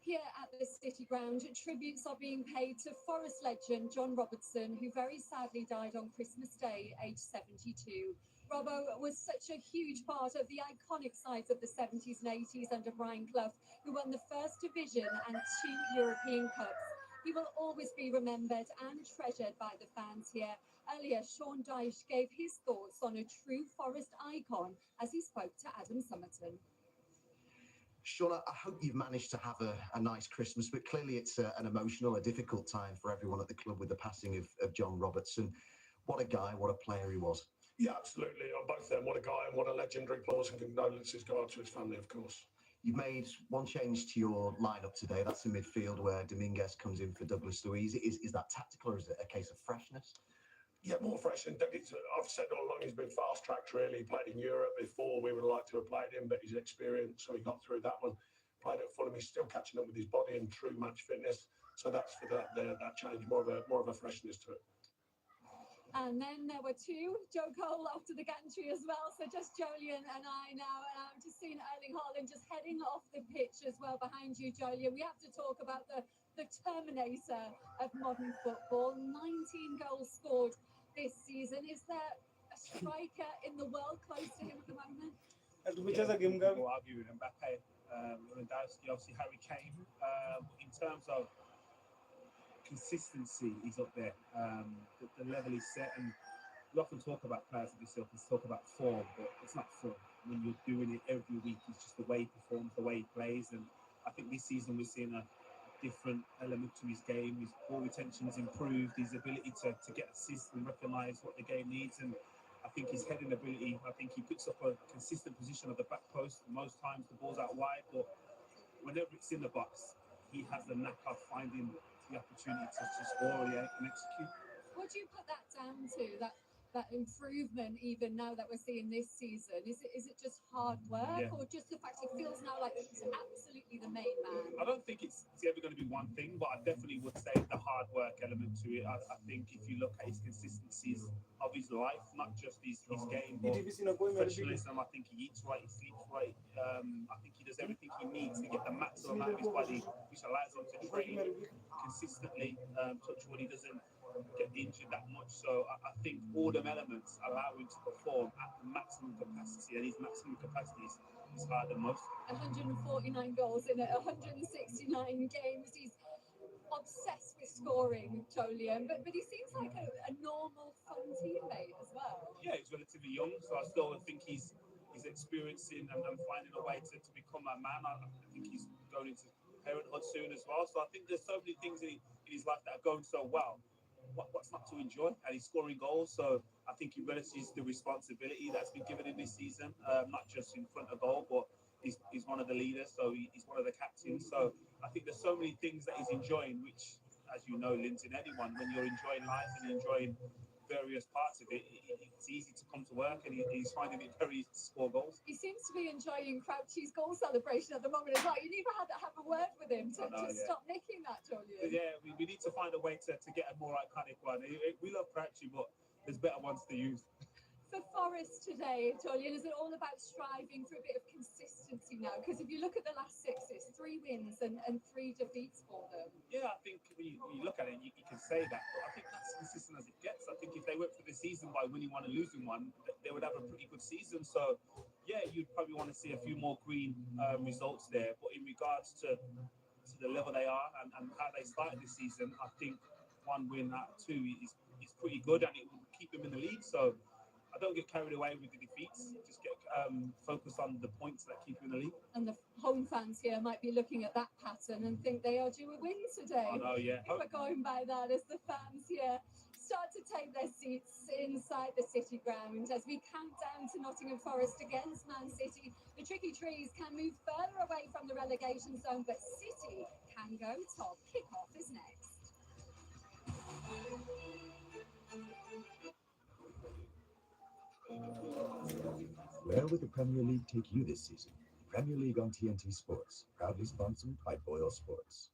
[SPEAKER 14] Here at the City Ground, tributes are being paid to Forest legend John Robertson, who very sadly died on Christmas Day, aged 72. Robbo was such a huge part of the iconic sides of the 70s and 80s under Brian Clough, who won the First Division and 2 European Cups. He will always be remembered and treasured by the fans here. Earlier, Sean Dyche gave his thoughts on a true Forest icon as he spoke to Adam Summerton.
[SPEAKER 18] Sean, I hope you've managed to have a nice Christmas, but clearly it's an emotional, a difficult time for everyone at the club with the passing of John Robertson. What a guy, what a player he was.
[SPEAKER 19] Yeah, absolutely. On both them, what a guy and what a legendary applause and condolences go out to his family, of course.
[SPEAKER 18] You've made one change to your lineup today. That's in midfield where Dominguez comes in for Douglas Luiz. Is that tactical or is it a case of freshness?
[SPEAKER 19] Yeah, more fresh. And I've said all along he's been fast-tracked, really. He played in Europe before. We would have liked to have played him, but his experience, so he got through that one. Played at Fulham. He's still catching up with his body and true match fitness. So that's for that change, more of a freshness to it.
[SPEAKER 14] And then there were two, Joe Cole after the gantry as well. So just Jolien and I now. And I've just seen Erling Haaland just heading off the pitch as well behind you, Jolien. We have to talk about the terminator of modern football. 19 goals scored this season. Is there a striker in the world close to him at the moment?
[SPEAKER 8] We'll argue with Mbappe, Lewandowski, obviously Harry Kane. In terms of consistency, he's up there. The level is set, and we often talk about players like yourself, we talk about form, but it's not form. When you're doing it every week, it's just the way he performs, the way he plays, and I think this season we're seeing a different element to his game. His ball retention's improved, his ability to get assists and recognise what the game needs, and I think his heading ability, I think he puts up a consistent position at the back post. Most times the ball's out wide, but whenever it's in the box, he has the knack of finding the opportunity to score and execute.
[SPEAKER 14] What do you put that down to, that improvement even now that we're seeing this season? Is it just hard work or just the fact it feels now like he's absolutely the main man?
[SPEAKER 8] I don't think it's ever going to be one thing, but I definitely would say the hard work element to it. I think if you look at his consistencies of his life, not just his game, but professionalism, I think he eats right, he sleeps right. I think he does everything he needs to get the maximum out of his body, which allows him to train consistently. Touch wood, he doesn't get injured that much, so I think all them elements allow him to perform at the maximum capacity, and his maximum capacity is higher than most.
[SPEAKER 14] 149 goals in 169 games. He's obsessed with scoring, Jolien, but he seems like a normal, fun teammate as well.
[SPEAKER 8] Yeah, he's relatively young, so I still think he's experiencing and finding a way to become a man. I think he's going into parenthood soon as well, so I think there's so many things in his life that are going so well. What's not to enjoy? And he's scoring goals, so I think he realizes the responsibility that's been given in this season, not just in front of goal, but he's one of the leaders, so he's one of the captains. So I think there's so many things that he's enjoying, which, as you know, Linz, in anyone, when you're enjoying life and you're enjoying various parts of it, it's easy to come to work, and he's finding it very easy to score goals.
[SPEAKER 14] He seems to be enjoying Crouchy's goal celebration at the moment as well. You never had to have a word with him to stop nicking that, Jolien.
[SPEAKER 8] Yeah, we need to find a way to get a more iconic one. We love Crouchy, but there's better ones to use.
[SPEAKER 14] For Forest today, Jolien, is it all about striving for a bit of consistency now? Because if you look at the last 6, it's 3 wins and 3 defeats for them.
[SPEAKER 8] Yeah, I think when you look at it, you can say that, but I think that's consistent as it gets. I think if they went for the season by winning one and losing one, they would have a pretty good season. So, yeah, you'd probably want to see a few more green results there. But in regards to the level they are and how they started this season, I think 1 win out of 2 is pretty good, and it will keep them in the league. So I don't get carried away with the defeats. Just get focused on the points that keep you in the league.
[SPEAKER 14] And the home fans here might be looking at that pattern and think they are due a win today.
[SPEAKER 8] Oh, no, yeah.
[SPEAKER 14] If we're going by that, as the fans here start to take their seats inside the City ground as we count down to Nottingham Forest against Man City. The Tricky Trees can move further away from the relegation zone, but City can go top. Kick-off is next.
[SPEAKER 13] Where would the Premier League take you this season? Premier League on TNT Sports, proudly sponsored by Boyle Sports.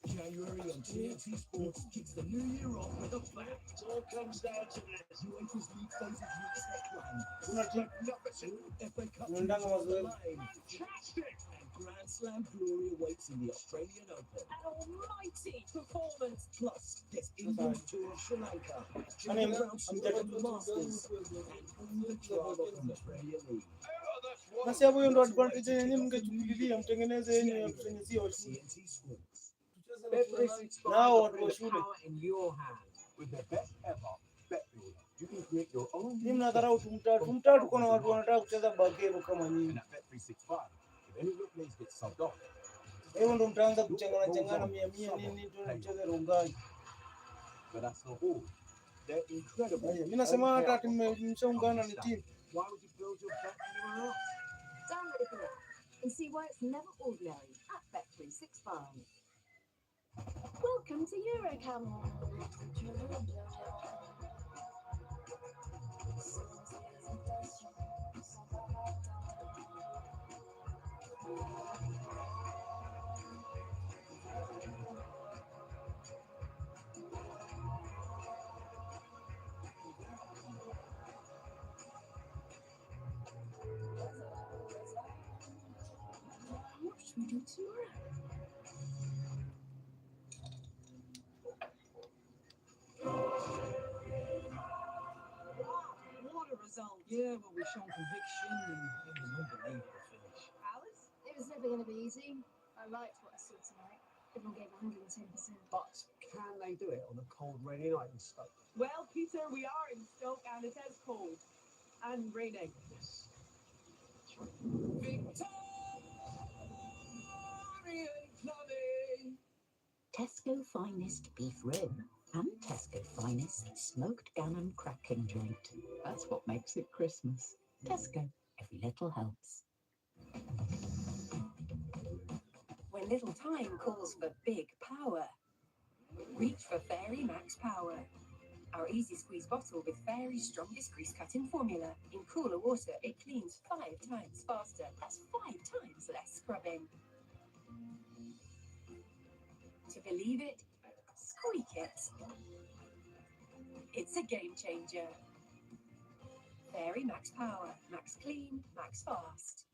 [SPEAKER 11] January on TNT Sports kicks the new year off with a bang. It all comes down to this. UEFA's League phases reach their climb. Number 2, FA Cup on the line. Fantastic! And Grand Slam glory awaits in the Australian Open. An almighty performance. Plus, there's India's tour of Sri Lanka. Junior round on the Masters. And all the drama from the Premier League.
[SPEAKER 19] Oh, that's
[SPEAKER 3] Na si hapo, hiyo ndo advantage yenyewe mngechukulia, mtengeneze yenyewe ya kutengenezea watu. Nao watu wa shule. Ni mnadharau tumtatu kuna watu wanataka kucheza bagero kama nyinyi. Hiyo ndo mtaanza kuchangana mia nini tunacheza rongai. Mimi nasema hata tumeshaungana ni timu.
[SPEAKER 10] Download the app and see why it's never ordinary at Bet365. Welcome to Eurocamel. What should we do tomorrow?
[SPEAKER 20] What a result. Yeah, well, we've shown conviction and it was an unbelievable finish.
[SPEAKER 6] Alice, it was never going to be easy. I liked what I saw tonight. Everyone gave 110%.
[SPEAKER 9] But can they do it on a cold, rainy night in Stoke?
[SPEAKER 20] Well, Peter, we are in Stoke and it is cold and raining.
[SPEAKER 21] Tesco Finest Beef Rib and Tesco Finest Smoked Gammon Cracking Joint. That's what makes it Christmas. Tesco, every little helps.
[SPEAKER 16] When little time calls for big power, reach for Fairy Max Power. Our easy squeeze bottle with Fairy's strongest grease cutting formula. In cooler water, it cleans 5 times faster. That's 5 times less scrubbing. To believe it, squeak it. It's a game changer. Fairy Max Power. Max clean, max fast.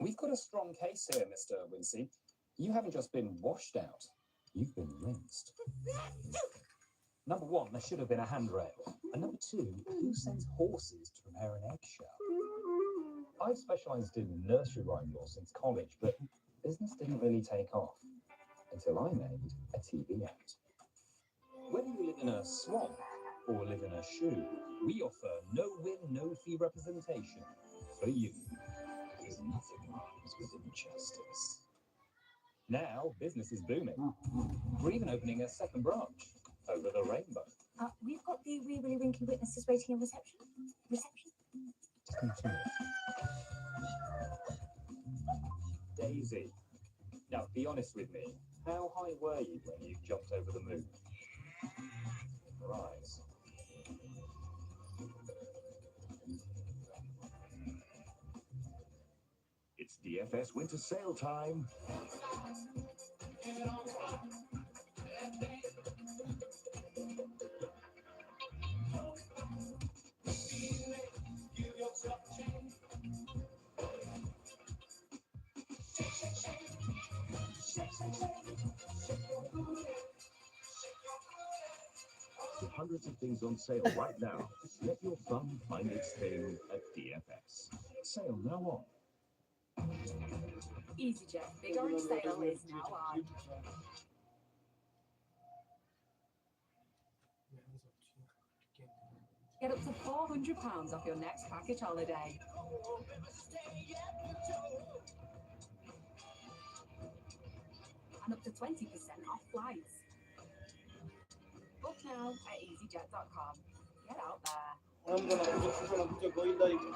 [SPEAKER 22] We've got a strong case here, Mr. Wincey. You haven't just been washed out, you've been rinsed. Number one, there should have been a handrail. And number two, who sends horses to prepare an eggshell? I've specialised in nursery rhyme law since college, but business didn't really take off until I made a TV act. Whether you live in a swamp or live in a shoe, we offer no-win, no-fee representation for you. Because nothing rhymes with injustice. Now, business is booming. We're even opening a second branch over the rainbow.
[SPEAKER 23] We've got the really wrinkly witnesses waiting in reception.
[SPEAKER 22] Just continue. Daisy. Now, be honest with me. How high were you when you jumped over the moon? Rise.
[SPEAKER 11] It's DFS winter sale time. With hundreds of things on sale right now, let your fun find its thing at DFS. Sale now on.
[SPEAKER 16] EasyJet Big Orange Sale is now on. Get up to £400 off your next package holiday. And up to 20% off flights. Book now at easyjet.com. Get out there.
[SPEAKER 3] Anakuja kwa hii live.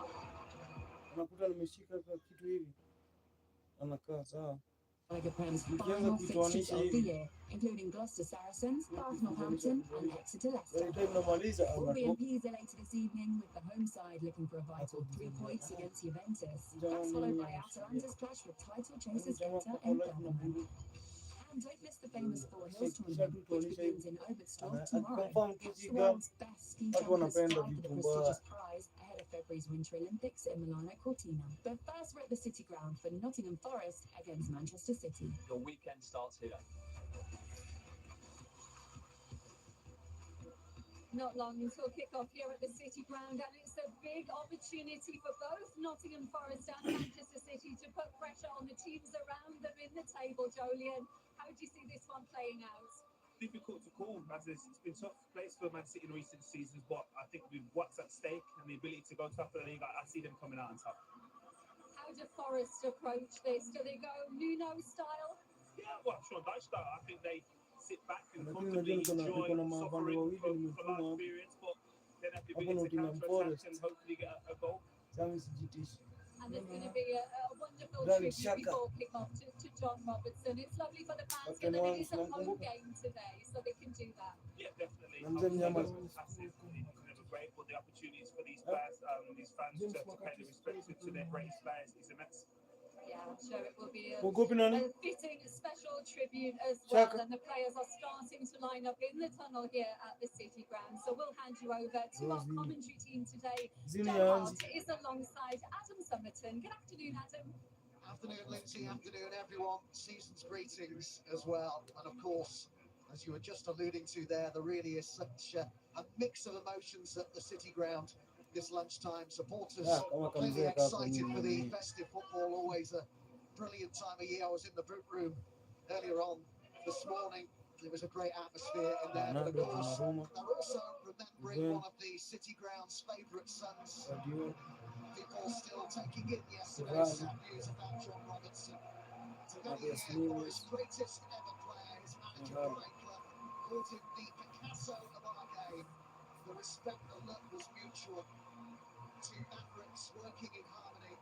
[SPEAKER 3] Anakuta nimeshika kwa kitu hivi. Anakaa sawa.
[SPEAKER 10] Tigerpen's final fixtures of the year, including Gloucester Saracens, Bath Northampton, and Exeter Leicester. All BMPs are later this evening, with the home side looking for a vital 3 points against Juventus. That's followed by Atalanta's clash with title chasers Inter and Birmingham. And don't miss the famous Four Hills tournament, which begins in Oberstdorf tomorrow. Catch the world's best ski jumpers vie for the prestigious prize ahead of February's Winter Olympics in Milano Cortina. But first, we're at the City Ground for Nottingham Forest against Manchester City.
[SPEAKER 22] Your weekend starts here.
[SPEAKER 14] Not long until kick-off here at the City Ground, and it's a big opportunity for both Nottingham Forest and Manchester City to put pressure on the teams around them in the table. Jolien, how do you see this one playing out?
[SPEAKER 8] Difficult to call, as it's been tough place for Man City in recent seasons, but I think with what's at stake and the ability to go top of the league, I see them coming out on top.
[SPEAKER 14] How do Forest approach this? Do they go Nuno style?
[SPEAKER 8] Yeah, well, Sean Dyche style. I think they sit back and
[SPEAKER 3] Lakini
[SPEAKER 8] comfortably
[SPEAKER 3] unajua
[SPEAKER 8] enjoy
[SPEAKER 3] niko na mapande
[SPEAKER 8] suffering
[SPEAKER 3] wawili
[SPEAKER 8] for
[SPEAKER 3] nimetuma
[SPEAKER 8] large
[SPEAKER 3] hapo.
[SPEAKER 8] periods, but then have the
[SPEAKER 3] Hapo
[SPEAKER 8] ability to
[SPEAKER 3] Nottingham
[SPEAKER 8] counter-attack
[SPEAKER 3] Forest.
[SPEAKER 8] and hopefully get a goal.
[SPEAKER 3] Sasa sijitishi.
[SPEAKER 14] And there's going to be a wonderful
[SPEAKER 3] Granit
[SPEAKER 14] tribute
[SPEAKER 3] Xhaka.
[SPEAKER 14] before kick-off to John Robertson. It's lovely for the fans
[SPEAKER 3] Captain
[SPEAKER 14] here that
[SPEAKER 3] wangu
[SPEAKER 14] it is a home
[SPEAKER 3] tunamkumbuka.
[SPEAKER 14] game today, so they can do that.
[SPEAKER 8] Yeah, definitely.
[SPEAKER 3] Na mzee mnyama.
[SPEAKER 8] Fantastic. It's never great, but the opportunities for these fans to pay the respect to their greatest players is immense.
[SPEAKER 14] Yeah, I'm sure it will be a
[SPEAKER 3] Nani?
[SPEAKER 14] fitting special tribute as well.
[SPEAKER 3] Xhaka.
[SPEAKER 14] And the players are starting to line up in the tunnel here at the City Ground. So we'll hand you over to our commentary team today.
[SPEAKER 3] Zini
[SPEAKER 14] John
[SPEAKER 3] yanzi.
[SPEAKER 14] Hart is alongside Adam Summerton. Good afternoon, Adam.
[SPEAKER 9] Afternoon, Lindsay. Afternoon, everyone. Season's greetings as well. And of course, as you were just alluding to there, there really is such a mix of emotions at the City Ground this lunchtime. Supporters clearly excited for the festive football, always a brilliant time of year. I was in the boot room earlier on this morning. There was a great atmosphere in there. But of course, they're also remembering one of the City Ground's favourite sons. People still taking in yesterday's sad news about John Robertson. Today, Forest's greatest ever player, his manager Brian Clough called him the Picasso of our game. The respect, the love was mutual. Two Mavericks working in harmony,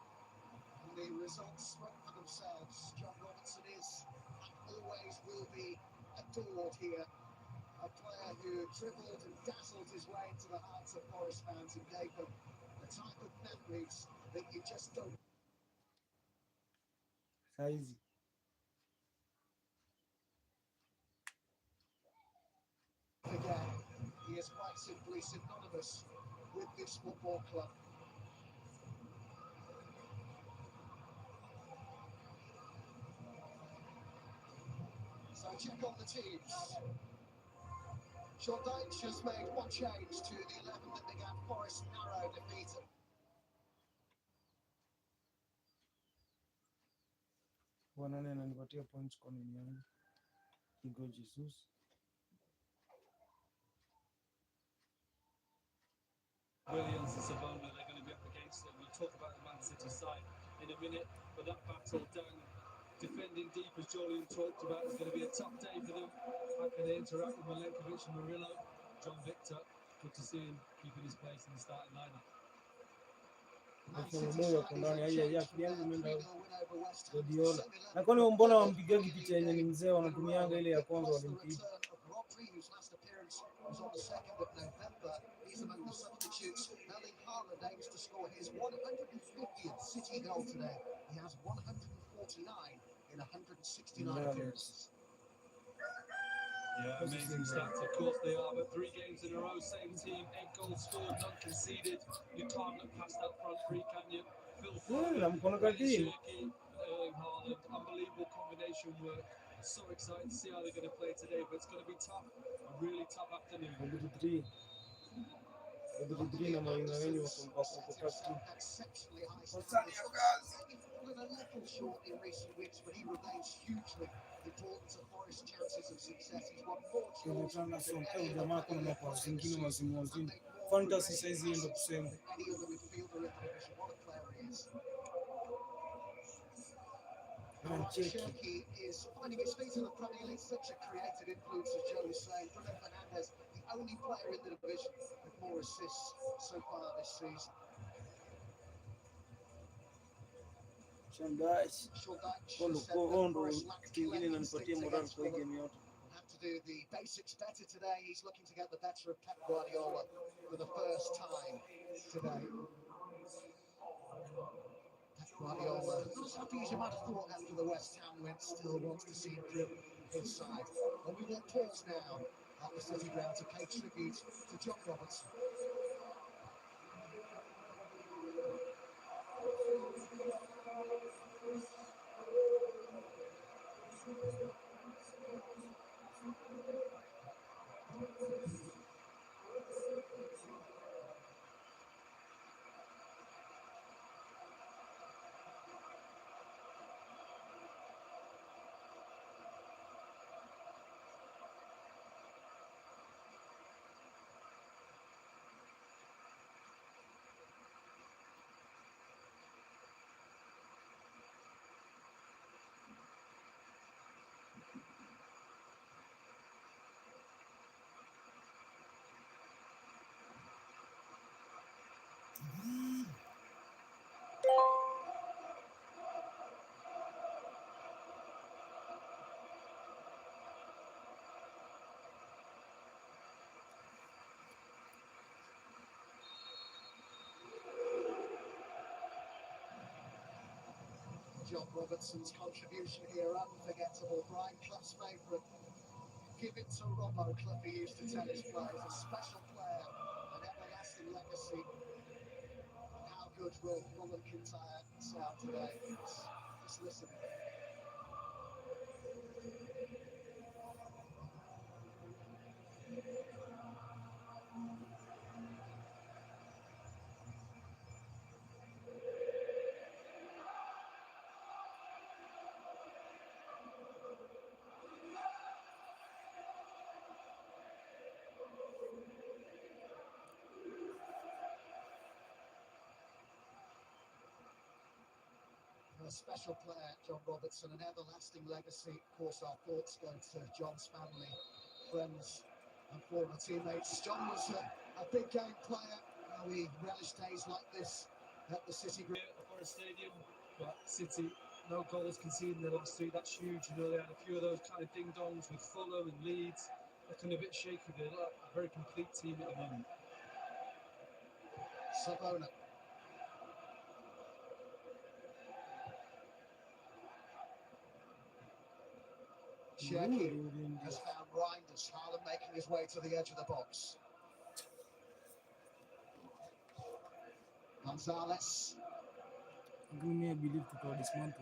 [SPEAKER 9] and the results spoke for themselves. John Robertson is, and always will be, adored here. A player who dribbled and dazzled his way into the hearts of Forest fans and gave them the type of memories that you just don't
[SPEAKER 3] Saizi.
[SPEAKER 9] forget. He is quite simply synonymous with this football club. So check on the teams. Sean Dyche has made one change to the 11 that began Forest's narrow defeat.
[SPEAKER 3] Wanane ananipatia points kwa nini yangu. Kigo Jesus.
[SPEAKER 1] Williams and Savona, they're going to be up against it. We'll talk about the Man City side in a minute, but that battle down, defending deep, as Jolien talked about, is going to be a tough day for them. How can they interact with Milenkovic and Murillo? John Victor, good to see him keeping his place in the starting lineup.
[SPEAKER 3] Moyo kwa ndani haya kiangu imeenda Guardiola. Na kwani mbona wampigagi picha yenye ni mzee wanatumianga ile ya kwanza walimpiga.
[SPEAKER 9] Whose last appearance was on the 2nd of November. He's among the substitutes. Erling Haaland aims to score his 150th City goal today. He has 149 in 169 appearances.
[SPEAKER 1] Yeah, amazing stats. Of course they are, but 3 games in a row, same team, 8 goals scored, none conceded. You can't look past that front three, can you? Phil Foden, Erling Haaland, unbelievable combination work. So excited to see how they're going to play today, but it's going to be tough, a really tough afternoon.
[SPEAKER 3] na maringa wengi wako captain.
[SPEAKER 9] Exceptionally high standards. Maybe fallen a little short in recent weeks, but he remains hugely important to Forest's chances of success. He's won more trophies than any other
[SPEAKER 3] Jamaa kuna mapa zingine mazimu wazimu. Fantasy size ndio kusema.
[SPEAKER 9] Any other midfielder in the division. What a player he is. Cherky is finding his feet in the Premier League. Such a creative influence, as Joe was saying. Bruno Fernandes, the only player in the division with more assists so far this season.
[SPEAKER 3] Sean Dyche. Kondo kingine inanipatia moral kwa game yote.
[SPEAKER 9] Have to do the basics better today. He's looking to get the better of Pep Guardiola for the first time today. Guardiola, not as happy as you might have thought after the West Ham win, still wants to see him through his side. And we will pause now at the City Ground to pay tribute to John Robertson. John Robertson's contribution here, unforgettable. Brian Clough's favourite. Give it to Robbo, Clough used to tell his players. A special player, an everlasting legacy. How good will Bob McIntyre sound today? Just listen. A special player, John Robertson, an everlasting legacy. Of course, our thoughts go to John Spanley, friends and former teammates. John was a big game player. We relish days like this at the City Group.
[SPEAKER 1] At the Forest Stadium, but City, no goals conceded in the last three. That's huge. You know, they had a few of those kind of ding-dongs with Fulham and Leeds. They're kind of a bit shaky. They're like a very complete team at the moment.
[SPEAKER 9] Savona. Cherky has found Reinders. Haaland making his way to the edge of the box. Gonzalez.
[SPEAKER 3] Give me a belief to God this month.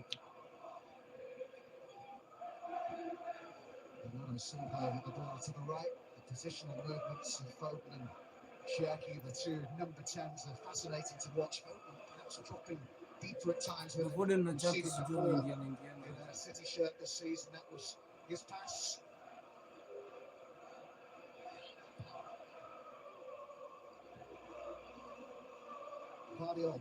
[SPEAKER 9] Bernardo Silva with the ball to the right. The positional movements of Foden and Cherky, the two number 10s, are fascinating to watch. Foden perhaps dropping deeper at times than we've seen him before in a City shirt this season. That was his pass. Guardiola.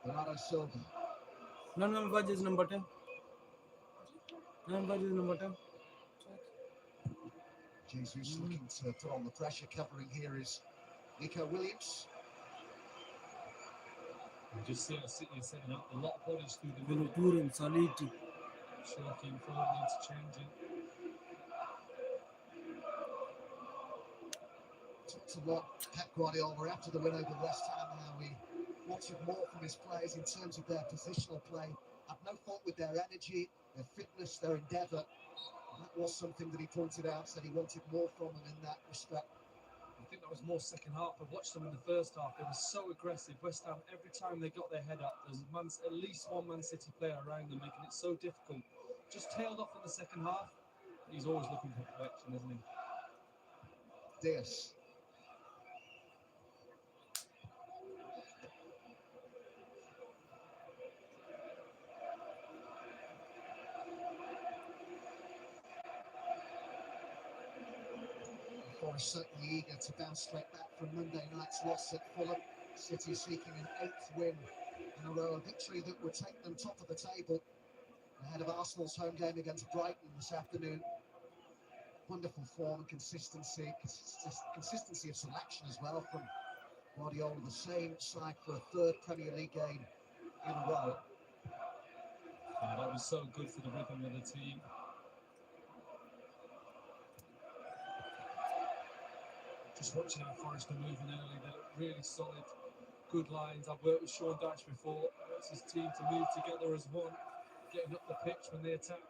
[SPEAKER 9] Bernardo Silva.
[SPEAKER 3] No, Budge is number 10. No, Budge is number 10.
[SPEAKER 9] Jesus looking to put on the pressure. Covering here is Nico Williams.
[SPEAKER 1] You just see City setting up a lot of bodies through the
[SPEAKER 3] Velo
[SPEAKER 1] middle.
[SPEAKER 3] Tour and Saliti.
[SPEAKER 1] Cherky and Foden interchanging.
[SPEAKER 9] Talked to what Pep Guardiola after the win over West Ham, how he wanted more from his players in terms of their positional play. Had no fault with their energy, their fitness, their endeavour. That was something that he pointed out, said he wanted more from them in that respect.
[SPEAKER 1] I think that was more second half. I watched them in the first half. They were so aggressive. West Ham, every time they got their head up, there's at least one Man City player around them, making it so difficult. Just tailed off in the second half. He's always looking for perfection, isn't he?
[SPEAKER 9] Diaz. Forest certainly eager to bounce straight back from Monday night's loss at Fulham. City seeking an 8th win in a row, a victory that would take them top of the table ahead of Arsenal's home game against Brighton this afternoon. Wonderful form and consistency of selection as well from Guardiola. The same side for a 3rd Premier League game in a row.
[SPEAKER 1] Yeah, that was so good for the rhythm of the team. Just watching how Forest are moving early, they look really solid, good lines. I've worked with Sean Dyche before. It's his team to move together as one, getting up the pitch when they attack,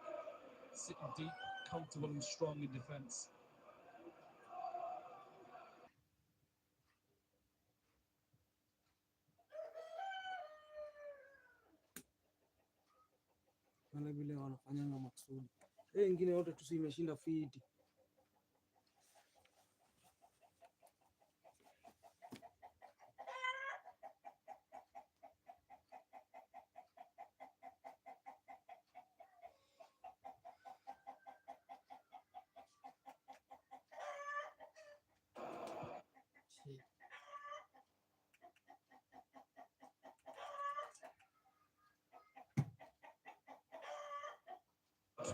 [SPEAKER 1] sitting deep, comfortable and strong in defence.
[SPEAKER 3] Wale vile wanafanyanga maksudi. Wengine wote tu imeshinda fiti.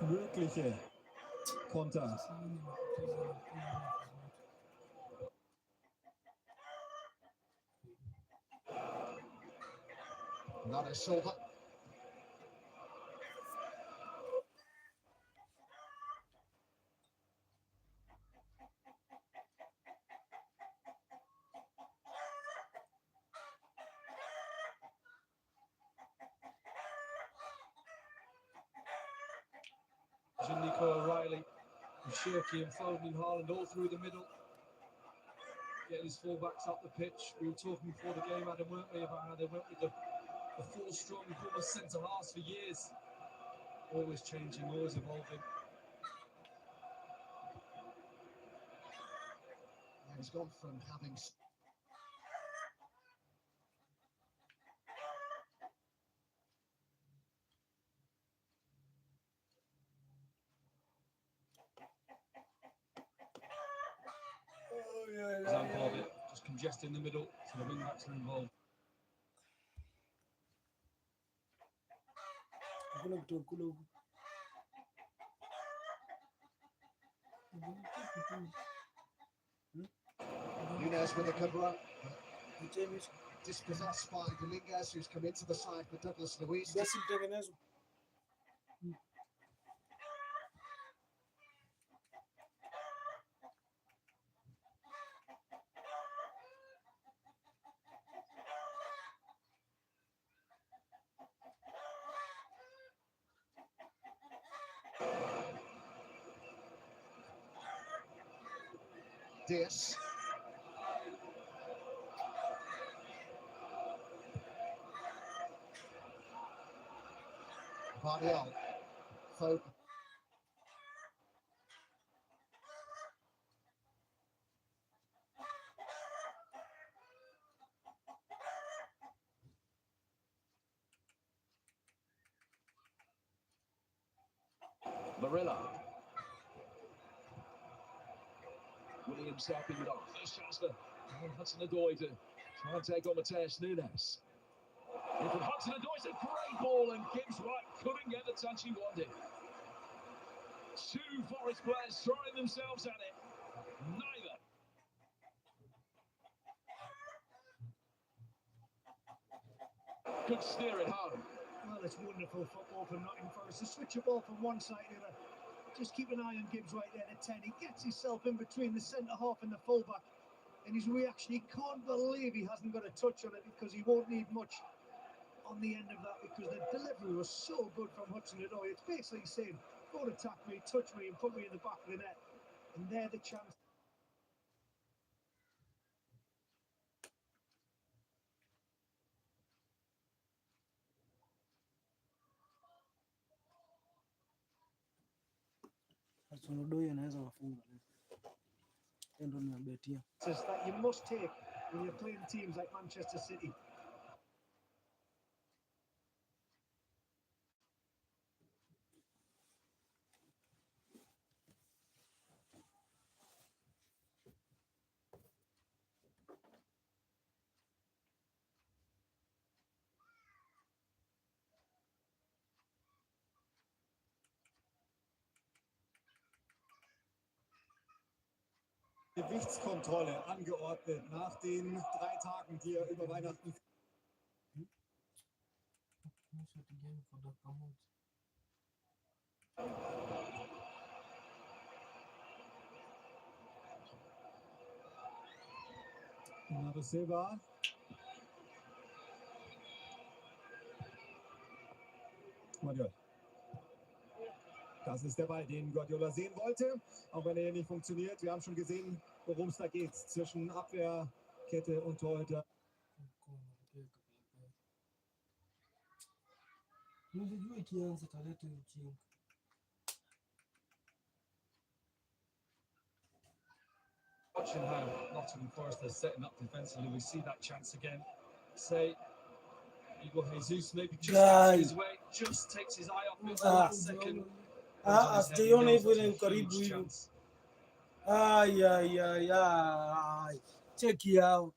[SPEAKER 2] Mögliche Konter.
[SPEAKER 9] Bernardo Silva.
[SPEAKER 1] confusion. Nico O'Reilly and Shirky and Foden and Haaland all through the middle. Getting his fullbacks up the pitch. We were talking before the game, Adam, weren't we, about how they went with the four strong, almost centre halves for years. Always changing, always evolving.
[SPEAKER 9] He's gone from having
[SPEAKER 1] Example of it, just congesting the middle, so the wing backs are involved.
[SPEAKER 9] Nunes with a cover up. Dispossessed by Dominguez, who's come into the side for Douglas Luiz. Diaz. Vardiel. Foden.
[SPEAKER 4] Marilla. Williams helping it off. First chance for Hudson-Odoi to try and take on Mateus Nunes. In from Hudson-Odoi, a great ball, and Gibbs White couldn't get the touch he wanted. Two Forest players throwing themselves at it. Neither. Good steer it home.
[SPEAKER 9] Well, it's wonderful football from Nottingham Forest. To switch a ball from one side to the other. Just keep an eye on Gibbs right there at 10. He gets himself in between the centre half and the fullback. And his reaction, he can't believe he hasn't got a touch on it, because he won't need much on the end of that, because the delivery was so good from Hudson-Odoi. It's basically saying, go and attack me, touch me, and put me in the back of the net. And they're the chance.
[SPEAKER 20] Hudson-Odoi anaweza wafunga leo. Ndio nimebetia.
[SPEAKER 9] That you must take when you're playing teams like Manchester City.
[SPEAKER 2] Gewichtskontrolle angeordnet nach den 3 Tagen, die er über Weihnachten. Bernardo Silva. Guardiola. Das ist der Ball, den Guardiola sehen wollte, auch wenn er hier nicht funktioniert. Wir haben schon gesehen, worum es da geht zwischen Abwehrkette und Torhüter.
[SPEAKER 20] Nilijua ikianza talete ujinga.
[SPEAKER 1] Watching how Nottingham Forest are setting up defensively, we see that chance again. Say, Igor Jesus maybe just gets his way, just takes his eye off it for that second.
[SPEAKER 20] Asiona hivyo ile karibu hivyo. Ay. Cheki yao.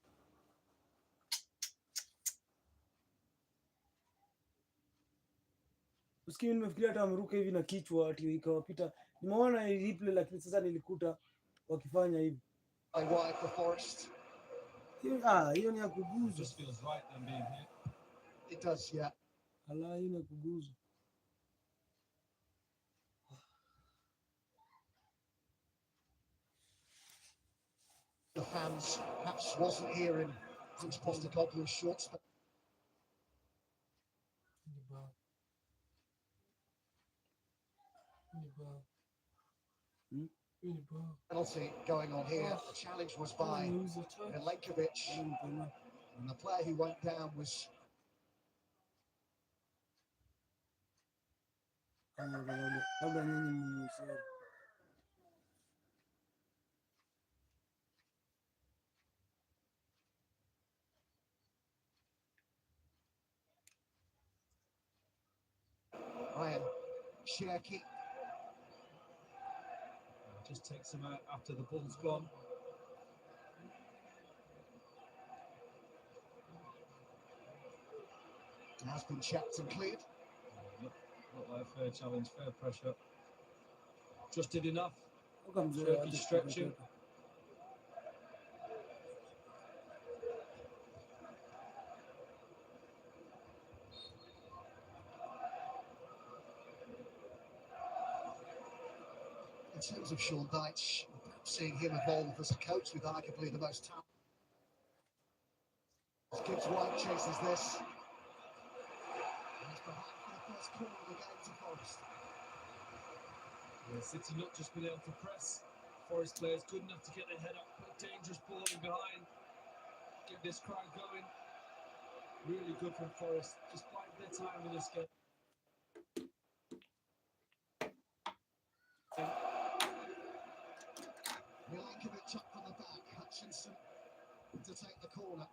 [SPEAKER 20] Usikii nimefikiria hata ameruka hivi na kichwa ati ikawapita. Nimeona replay lakini sasa nilikuta wakifanya hivi.
[SPEAKER 9] I wide for Forest.
[SPEAKER 20] Hiyo ni ya kuguza.
[SPEAKER 1] Just feels right them being here.
[SPEAKER 9] It does, yeah.
[SPEAKER 20] Ala, hiyo ni ya kuguza.
[SPEAKER 9] The fans perhaps wasn't hearing Hans Postecoglou's short. Penalty going on here. The challenge was by Milenkovic, and the player who went down was
[SPEAKER 20] labda nyinyi mmenyeshewa.
[SPEAKER 9] Ryan Cherky.
[SPEAKER 1] Just takes him out after the ball's gone.
[SPEAKER 9] Has been checked and cleared.
[SPEAKER 1] Not like a fair challenge, fair pressure. Just did enough.
[SPEAKER 20] Ukamzoea
[SPEAKER 1] Cherky
[SPEAKER 20] hadi
[SPEAKER 1] stretching.
[SPEAKER 20] kutoka.
[SPEAKER 9] In terms of Sean Dyche, seeing him evolve as a coach with arguably the most talent. Gibbs White chases this. And he's behind for the first corner of the game to Forest.
[SPEAKER 1] Yeah, City not just been able to press. Forest players good enough to get their head up, put a dangerous ball in behind, get this crowd going. Really good from Forest, just biding their time in this game.
[SPEAKER 9] Milenkovic up from the back. Hutchinson to take the corner.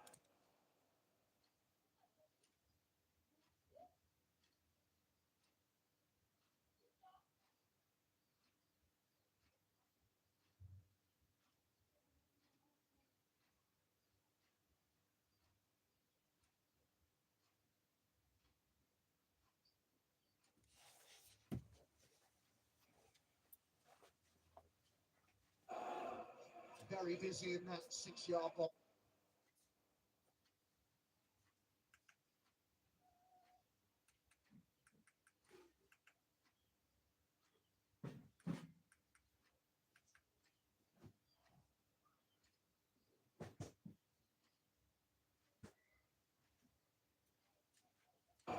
[SPEAKER 9] Very busy in that 6-yard box.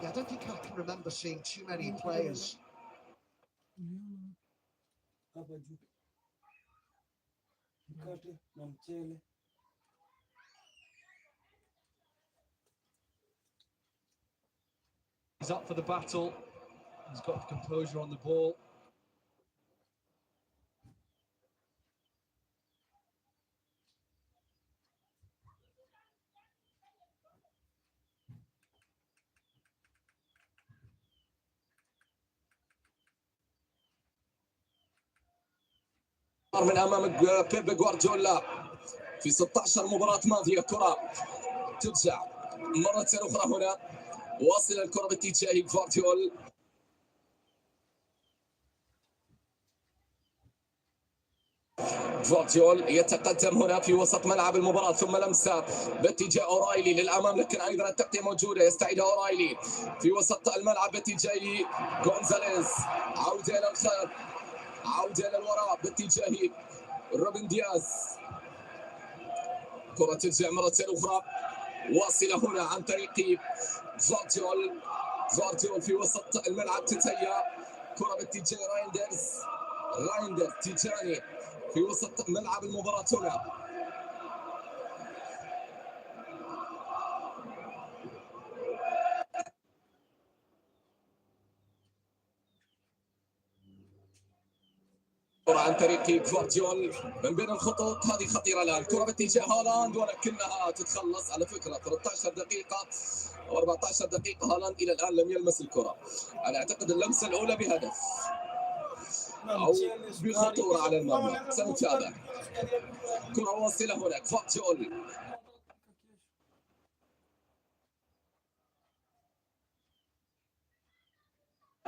[SPEAKER 9] Yeah, I don't think I can remember seeing too many players.
[SPEAKER 20] Hapa juu. Mkate na mchele.
[SPEAKER 1] He's up for the battle. He's got the composure on the ball.
[SPEAKER 5] من امام بيب جوارديولا في 16 مباراة ماضية. كرة ترجع مرة اخرى هنا، واصل الكرة باتجاه جوارديول. جوارديول يتقدم هنا في وسط ملعب المباراة، ثم لمسة باتجاه اورايلي للامام، لكن ايضا التغطية موجودة، يستعيدها اورايلي في وسط الملعب باتجاه غونزاليز. عودة الى الخلف، عودة الى الوراء باتجاه روبن دياز. كرة ترجع مرة أخرى، واصلة هنا عن طريق جوارديول. جوارديول في وسط الملعب تتيا، كرة باتجاه رايندرز تيجاني في وسط ملعب المباراة هنا. عن طريق جوارديول من بين الخطوط، هذه خطيرة الآن. كرة باتجاه هالاند ولكنها تتخلص على فكرة. 13 دقيقة أو 14 دقيقة هالاند إلى الآن لم يلمس الكرة. أنا أعتقد اللمسة الأولى بهدف أو بخطورة على المرمى، سنتابع. كرة واصلة هنا، جوارديول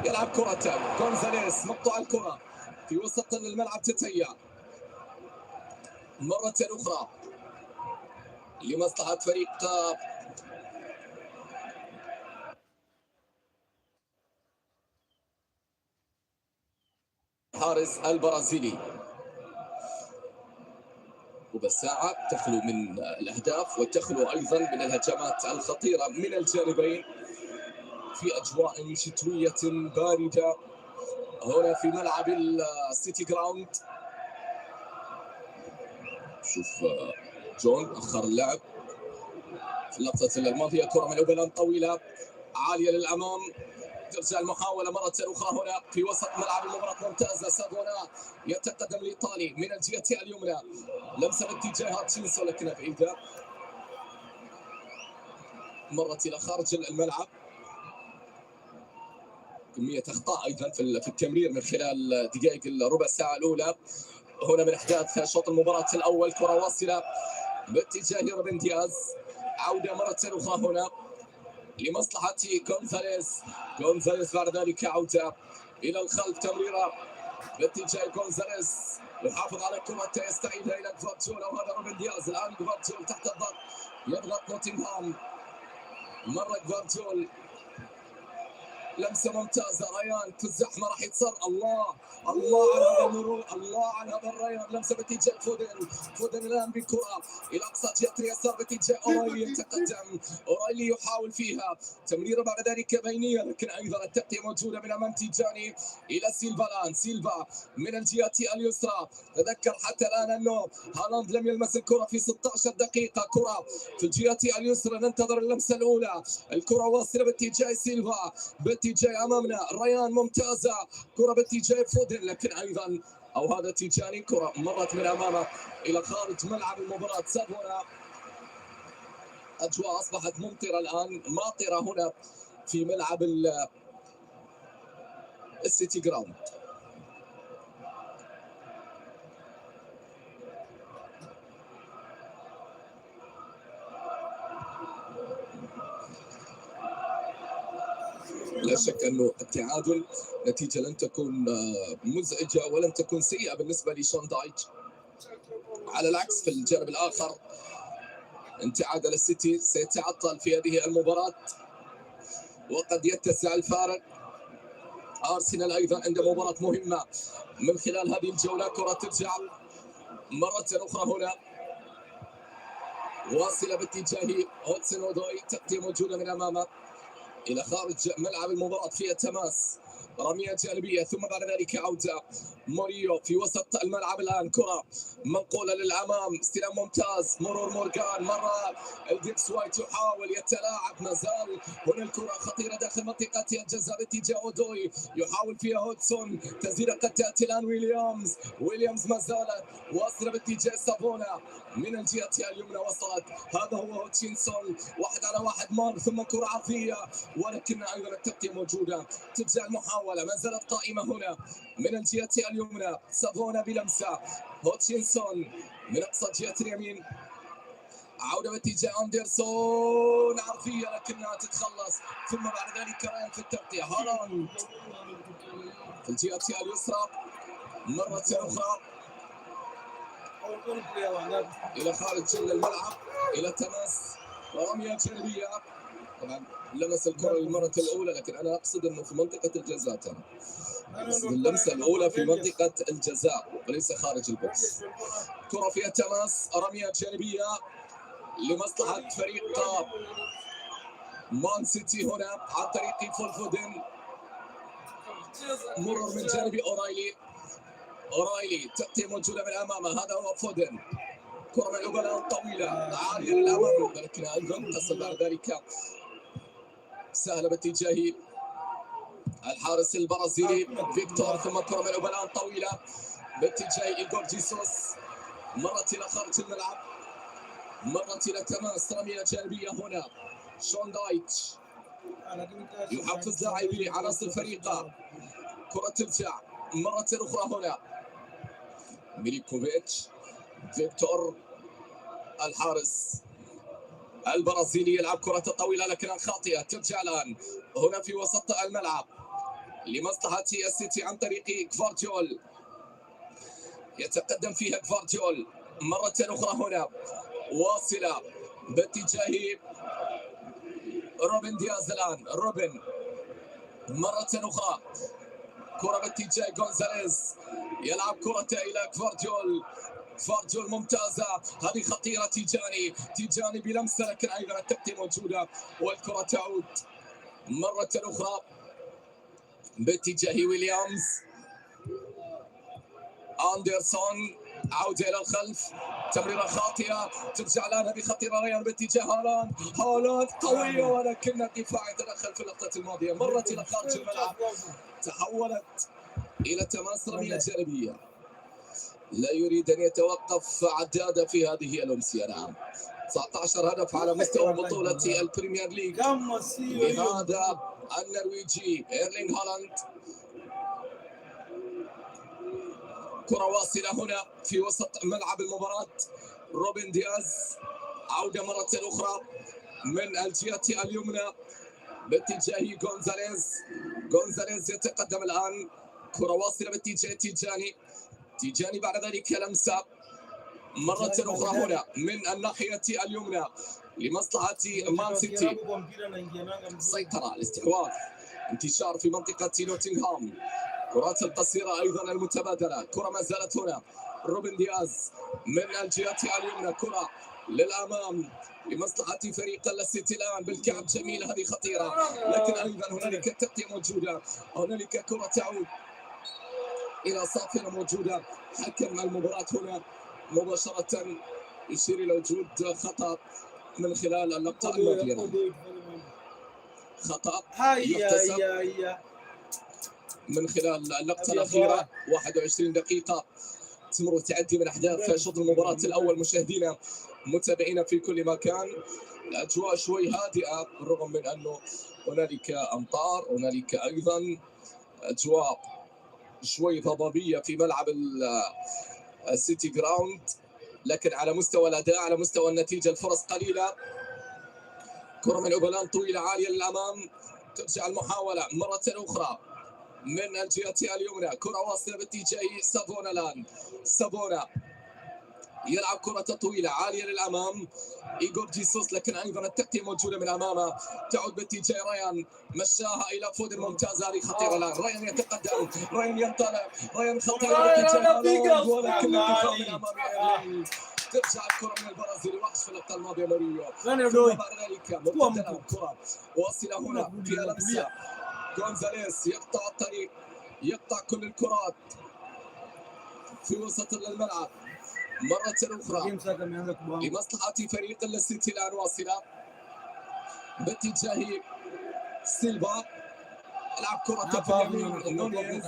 [SPEAKER 5] يلعب كرة غونزاليز، مقطوع الكرة في وسط الملعب تتيا مرة أخرى لمصلحة فريق حارس البرازيلي. ربع ساعة تخلو من الأهداف وتخلو أيضا من الهجمات الخطيرة من الجانبين في أجواء شتوية باردة هنا في ملعب السيتي جراوند. شوف جون أخر اللعب في اللقطة الماضية. كرة من أوبلان طويلة عالية للأمام، ترجع المحاولة مرة أخرى هنا في وسط ملعب المباراة. ممتازة، سافونا يتقدم الإيطالي من الجهة اليمنى، لمسة باتجاه هاتشنسون لكنها بعيدة، مرت إلى خارج الملعب. كمية أخطاء أيضا في التمرير من خلال دقائق الربع ساعة الأولى. هنا من أحداث شوط المباراة الأول، كرة واصلة باتجاه روبن دياز، عودة مرة أخرى هنا لمصلحة غونزاليز بعد ذلك عودة إلى الخلف، تمريرة باتجاه غونزاليز يحافظ على كرة يستعيدها إلى جفارتشول، أو هذا روبن دياز. الآن جفارتشول تحت الضغط، يضغط نوتنغهام، مرة جفارتشول، لمسة ممتازة. ريان في الزحمة راح يتصر. الله الله على هذا المرور، الله على هذا الريان. لمسة باتجاه فودن الآن بكرة إلى أقصى جهة اليسار باتجاه أورايلي، يتقدم أورايلي يحاول فيها تمريرة بعد ذلك بينية، لكن أيضا التغطية موجودة من أمام تيجاني إلى سيلفا. الآن سيلفا من الجهة اليسرى. تذكر حتى الآن أنه هالاند لم يلمس الكرة في 16 دقيقة. كرة في الجهة اليسرى، ننتظر اللمسة الأولى. الكرة واصلة باتجاه سيلفا، باتجاه امامنا ريان، ممتازه. كره باتجاه فودن، لكن ايضا او هذا تيجاني، كره مرت من امامه الى خارج ملعب المباراه. سافونا. اجواء اصبحت ممطره الان، ماطره هنا في ملعب السيتي جراوند. لا شك أنه التعادل نتيجة لن تكون مزعجة ولن تكون سيئة بالنسبة لشون دايتش. على العكس في الجانب الآخر إن تعادل السيتي سيتعطل في هذه المباراة وقد يتسع الفارق. أرسنال أيضا عنده مباراة مهمة من خلال هذه الجولة. كرة ترجع مرة أخرى هنا، واصلة باتجاه هودسون أودوي، تغطية موجودة من أمامه إلى خارج ملعب المباراة في التماس. رمية جانبية ثم بعد ذلك عودة موريو في وسط الملعب. الآن كرة منقولة للأمام، استلام ممتاز، مرور مورغان، مرة الجيبس وايت يحاول يتلاعب، ما زال هنا الكرة خطيرة داخل منطقة الجزاء باتجاه أودوي، يحاول فيها هودسون، تسديدة قد تأتي الآن ويليامز ما زالت واصلة باتجاه سافونا من الجهة اليمنى، وصلت، هذا هو هوتشينسون، 1 على 1 مار، ثم كرة عرضية ولكن أيضا التغطية موجودة. ترجع المحاولة، ما زالت قائمة هنا من الجهة اليمنى. سافونا بلمسة، هوتشينسون من أقصى جهة اليمين، عودة باتجاه أندرسون، عرضية لكنها تتخلص، ثم بعد ذلك ريان في التغطية. هالاند في الجهة اليسرى مرة أخرى إلى خارج الملعب، إلى تماس ورمية جانبية. طبعا لمس الكرة للمرة الأولى، لكن أنا أقصد أنه في منطقة الجزاء. ترى أقصد اللمسة الأولى في منطقة الجزاء وليس خارج البوكس. كرة فيها تماس، رمية جانبية لمصلحة فريق مان سيتي هنا عن طريق فولفودن. مرور من جانب أورايلي، تغطية موجودة من أمامه، هذا هو فودن. كرة من أوبلان طويلة عالية للأمام، ولكن أيضا تصل بعد ذلك سهلة باتجاه الحارس البرازيلي فيكتور، ثم كرة من أوبلان طويلة باتجاه إيغور جيسوس، مرت إلى خارج الملعب، مرت إلى تماس، رمية جانبية هنا. شون دايتش يحفز لاعبي عناصر فريقه. كرة ترجع مرة أخرى هنا، ميليكوفيتش، فيكتور الحارس البرازيلي يلعب كرة طويلة لكنها خاطئة. ترجع الآن هنا في وسط الملعب لمصلحة السيتي عن طريق كفارتيول، يتقدم فيها كفارتيول مرة أخرى هنا، واصلة باتجاه روبن دياز. الآن روبن مرة أخرى، كرة باتجاه غونزاليز، يلعب كرة إلى كفارتيول ممتازة، هذه خطيرة. تيجاني بلمسة، لكن أيضا التغطية موجودة، والكرة تعود مرة أخرى باتجاه ويليامز. أندرسون عودة إلى الخلف، تمريرة خاطئة ترجع الآن هذه خطيرة ريان باتجاه هالاند قوية، ولكن الدفاع يتدخل في اللقطة الماضية، مرت إلى خارج الملعب، تحولت إلى تماس رمية جانبية. لا يريد أن يتوقف عدادة في هذه الأمسية. نعم 19 هدف على مستوى بطولة البريمير ليج لهذا النرويجي إيرلينغ هالاند. كرة واصلة هنا في وسط ملعب المباراة، روبن دياز عودة مرة أخرى من الجهة اليمنى باتجاه غونزاليز يتقدم الآن، كرة واصلة باتجاه تيجاني بعد ذلك لمسة مرة أخرى هنا من الناحية اليمنى لمصلحة مان سيتي، السيطرة، الاستحواذ، انتشار في منطقة نوتنغهام، كرات القصيرة أيضا المتبادلة، كرة ما زالت هنا روبن دياز من الجهة اليمنى، كرة للأمام لمصلحة فريق السيتي الآن بالكعب، جميلة هذه خطيرة، لكن أيضا هنالك تغطية موجودة، هنالك كرة تعود إلى صافرة موجودة. حكم المباراة هنا مباشرة يشير إلى وجود خطأ من خلال اللقطة الماضية، خطأ يحتسب من خلال اللقطة الأخيرة. 21 دقيقة تمر وتعدي من أحداث شوط المباراة الأول. مشاهدينا متابعينا في كل مكان، الأجواء شوي هادئة بالرغم من أنه هنالك أمطار، هنالك أيضا أجواء شوي ضبابية في ملعب السيتي جراوند، لكن على مستوى الأداء، على مستوى النتيجة، الفرص قليلة. كرة من أوبلان طويلة عالية للأمام، ترجع المحاولة مرة أخرى من الجهة اليمنى، كرة واصلة باتجاه سافونا الآن، سافونا يلعب كرة طويلة عالية للأمام، إيغور جيسوس، لكن أيضا التغطية موجودة من أمامه، تعود باتجاه ريان، مشاها إلى فودن، ممتازة هذه خطيرة الآن، ريان يتقدم، ريان ينطلق، ريان خطيرة باتجاه هالاند، ولكن الدفاع من أمام إيرلينغ. ترجع الكرة من البرازيلي، وحش في اللقطة الماضية موريو، ثم بعد ذلك مرتدة، كرة واصلة هنا في لمسة، غونزاليز يقطع الطريق، يقطع كل الكرات في وسط الملعب مرة أخرى لمصلحة فريق السيتي الآن، واصلة باتجاه سيلفا، يلعب كرة في اليمين، نونيز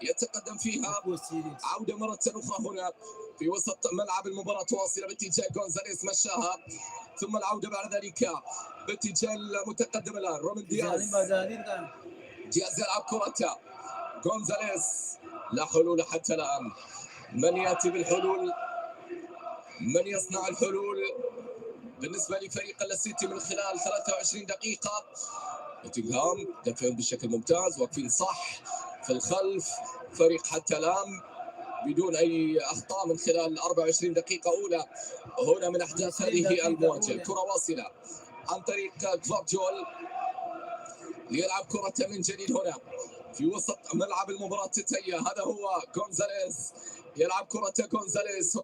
[SPEAKER 5] يتقدم فيها، عودة مرة أخرى هنا في وسط ملعب المباراة، واصلة باتجاه غونزاليز، مشاها، ثم العودة بعد ذلك باتجاه المتقدم الآن روبن دياز يلعب كرة غونزاليز، لا حلول حتى الآن. من يأتي بالحلول؟ من يصنع الحلول بالنسبة لفريق السيتي من خلال 23 دقيقة؟ نوتنغهام دافعون بشكل ممتاز، واقفين صح في الخلف، فريق حتى الآن بدون أي أخطاء من خلال 24 دقيقة أولى هنا من أحداث هذه المواجهة. كرة واصلة عن طريق جفارديول، يلعب كرة من جديد هنا في وسط ملعب المباراة تتيا، هذا هو غونزاليز، يلعب كرة غونزاليز،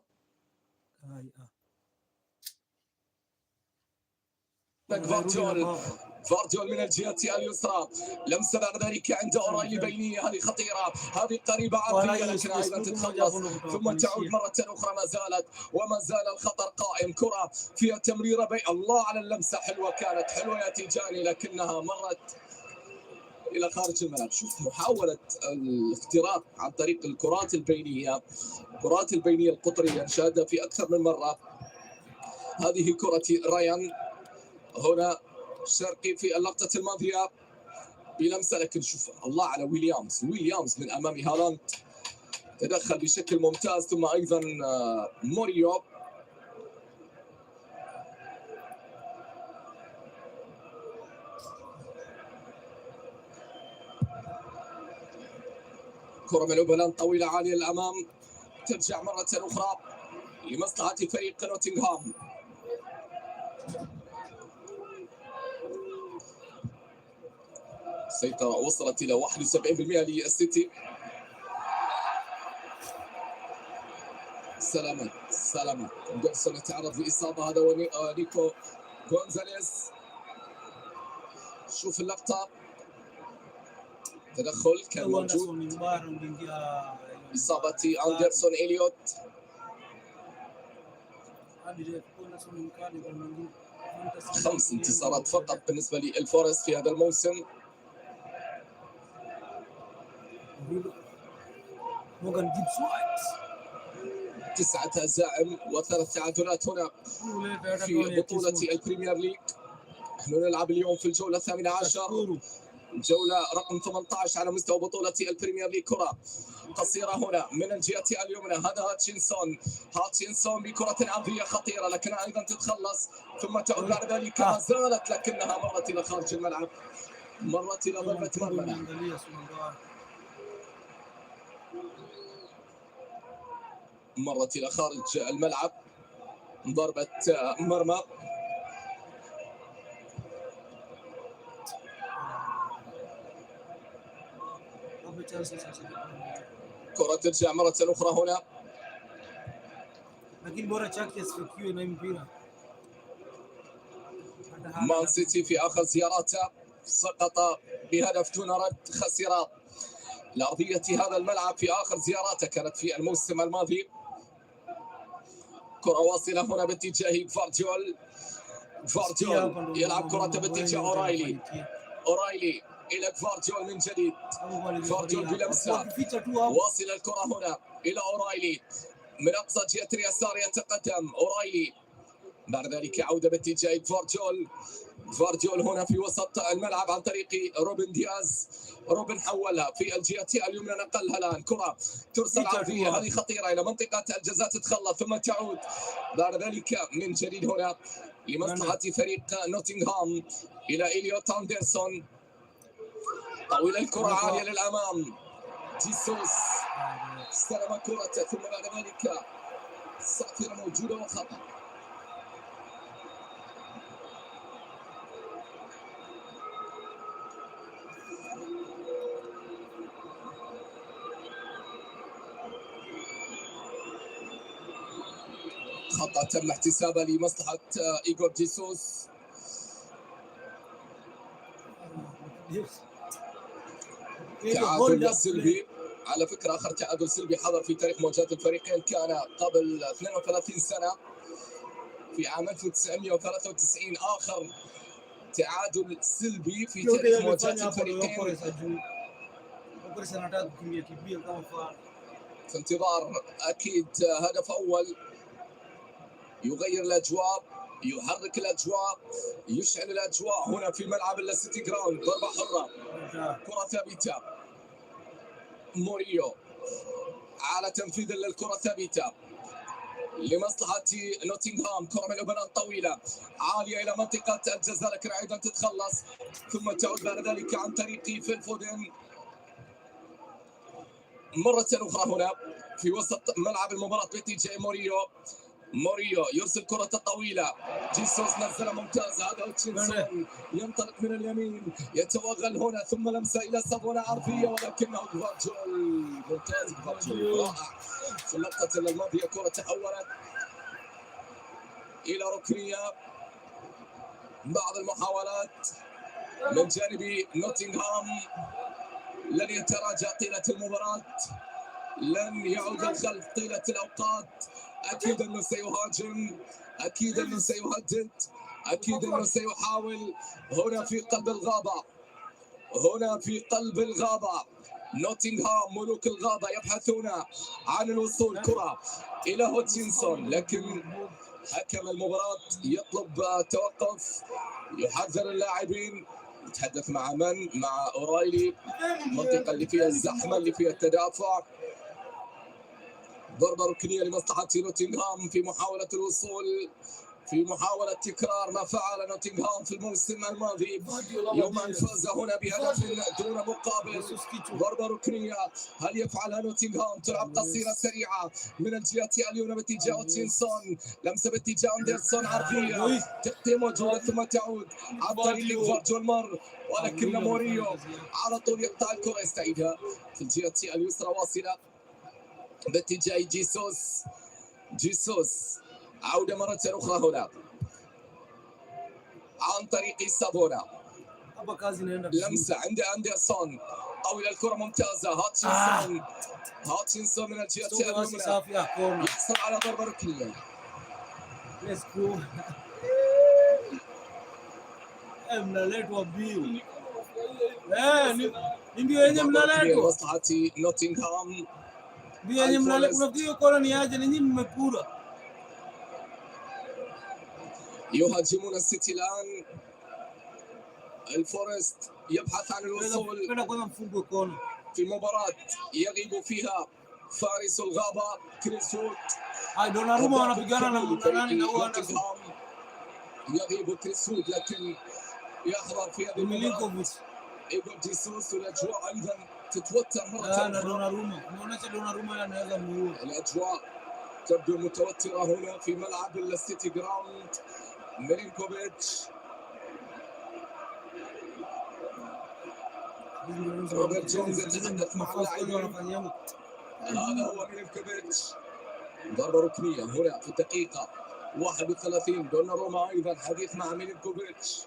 [SPEAKER 5] فارديول من الجهة اليسرى، لمسة بعد ذلك عند أورايلي بينية، هذه خطيرة، هذه قريبة عرضية لكن أيضا تتخلص، ثم تعود مرة أخرى، ما زال الخطر قائم. كرة فيها تمريرة الله على اللمسة، حلوة كانت، حلوة يا تيجاني، لكنها مرت إلى خارج الملعب. شوف محاولة الاختراق عن طريق الكرات البينية، الكرات البينية القطرية نشاهدها في أكثر من مرة. هذه كرة ريان هنا شرقي في اللقطة الماضية بلمسة، لكن شوف الله على ويليامز من أمام هالاند، تدخل بشكل ممتاز، ثم أيضا موريو، كرة من أوبلان طويلة عالية للأمام، ترجع مرة أخرى لمصلحة فريق نوتنغهام. السيطرة وصلت إلى 71% للسيتي. سلامات أندرسون يتعرض لإصابة، هذا هو نيكو غونزاليز. شوف اللقطة، تدخل كان موجود، إصابة أندرسون إليوت. 5 انتصارات فقط بالنسبة للفورست في هذا الموسم. 9 هزائم و3 تعادلات هنا في بطولة البريمير ليج. نحن نلعب اليوم في الجولة 18، جولة رقم 18 على مستوى بطولة البريمير ليج. كرة قصيرة هنا من الجهة اليمنى، هذا هاتشنسون بكرة عرضية خطيرة لكنها أيضا تتخلص ثم تعود بعد ذلك، ما زالت لكنها مرت إلى خارج الملعب، مرت إلى ضربة مرمى. مرت إلى خارج الملعب، ضربة مرمى. كرة ترجع مرة أخرى هنا. مان سيتي في آخر زياراته سقط بهدف دون رد، خسر لأرضية هذا الملعب في آخر زياراته، كانت في الموسم الماضي. كرة واصلة هنا باتجاه فارديول يلعب كرة باتجاه أورايلي إلى فارديول من جديد. فارديول بلمسة، واصل الكرة هنا إلى أورايلي من أقصى جهة اليسار، يتقدم أورايلي، بعد ذلك عودة باتجاه فارديول هنا في وسط الملعب عن طريق روبن دياز. روبن حولها في الجهة اليمنى، نقلها الآن، كرة ترسل عرضية، هذه خطيرة إلى منطقة الجزاء، تتخلى ثم تعود بعد ذلك من جديد هنا لمصلحة فريق نوتنغهام إلى إليوت أندرسون. طويل الكرة عالية للأمام، جيسوس استلم كرة ثم بعد ذلك صافرة موجودة وخطأ. خطأ تم احتسابه لمصلحة إيغور جيسوس. تعادل سلبي، على فكرة آخر تعادل سلبي حضر في تاريخ مواجهات الفريقين كان قبل 32 سنة في عام 1993. آخر تعادل سلبي في تاريخ مواجهات الفريقين. في انتظار أكيد هدف أول يغير الأجواء، يحرك الأجواء، يشعل الأجواء هنا في ملعب السيتي جراوند. ضربة حرة، كرة ثابتة، موريو على تنفيذ للكرة ثابتة لمصلحة نوتنغهام. كرة من البنان طويلة عالية إلى منطقة الجزاء، لكن أيضا تتخلص ثم تعود بعد ذلك عن طريق فيل فودن مرة أخرى هنا في وسط ملعب المباراة باتجاه موريو يرسل كرة طويلة، جيسوس نزلها ممتازة، هذا هاتشنسون ينطلق من اليمين، يتوغل هنا ثم لمسة إلى سافونا عرضية، ولكنه فارجول ممتاز. فارجول رائع في اللقطة الماضية. كرة تحولت إلى ركنية، بعض المحاولات من جانب نوتنغهام، لن يتراجع طيلة المباراة، لن يعود الخلف طيلة الأوقات. أكيد أنه سيهاجم، أكيد أنه سيهدد، أكيد أنه سيحاول. هنا في قلب الغابة، هنا في قلب الغابة، نوتنغهام ملوك الغابة يبحثون عن الوصول. كرة إلى هوتشنسون، لكن حكم المباراة يطلب توقف، يحذر اللاعبين. يتحدث مع من؟ مع أورايلي، المنطقة اللي فيها الزحمة، اللي فيها التدافع. ضربة ركنية لمصلحة نوتنغهام في محاولة الوصول، في محاولة تكرار ما فعل نوتنغهام في الموسم الماضي يوم أن فاز هنا بهدف دون مقابل. ضربة ركنية، هل يفعلها نوتنغهام؟ تلعب قصيرة سريعة من الجهة اليمنى باتجاه هوتشنسون، لمسة باتجاه أندرسون عرضية، تغطية موجودة ثم تعود عن طريق فارجول مر، ولكن موريو على طول يقطع الكرة، يستعيدها في الجهة اليسرى، واصلة باتجاه جيسوس عودة مرة أخرى هنا عن طريق سافونا، لمسة عند أندرسون، طويلة الكرة ممتازة. هاتشنسون من الجهة اليمنى يحصل على ضربة ركنية.
[SPEAKER 20] Let's go. Mnaletwa biu. Ndio yenye mnaletwa.
[SPEAKER 5] مصلحة نوتنغهام.
[SPEAKER 20] Ndio yenye mnaletwa. Unafikiri kona ni aje na nyinyi mmekula.
[SPEAKER 5] يهاجمون السيتي الآن. الفورست يبحث عن الوصول في مباراة يغيب فيها فارس الغابة كريسوت.
[SPEAKER 20] دوناروما wanapigana na
[SPEAKER 5] نوتنغهام. يغيب كريسوت لكن يحضر في هذه المباراة إيجور جيسوس. والأجواء أيضا تتوتر مرة أخرى. الأجواء تبدو متوترة هنا في ملعب السيتي جراوند. ميلينكوفيتش. روبرت جونز يتحدث مع اللاعبين. هذا هو ميلينكوفيتش. ضربة ركنية هنا في الدقيقة 31. دوناروما أيضا حديث مع ميلينكوفيتش.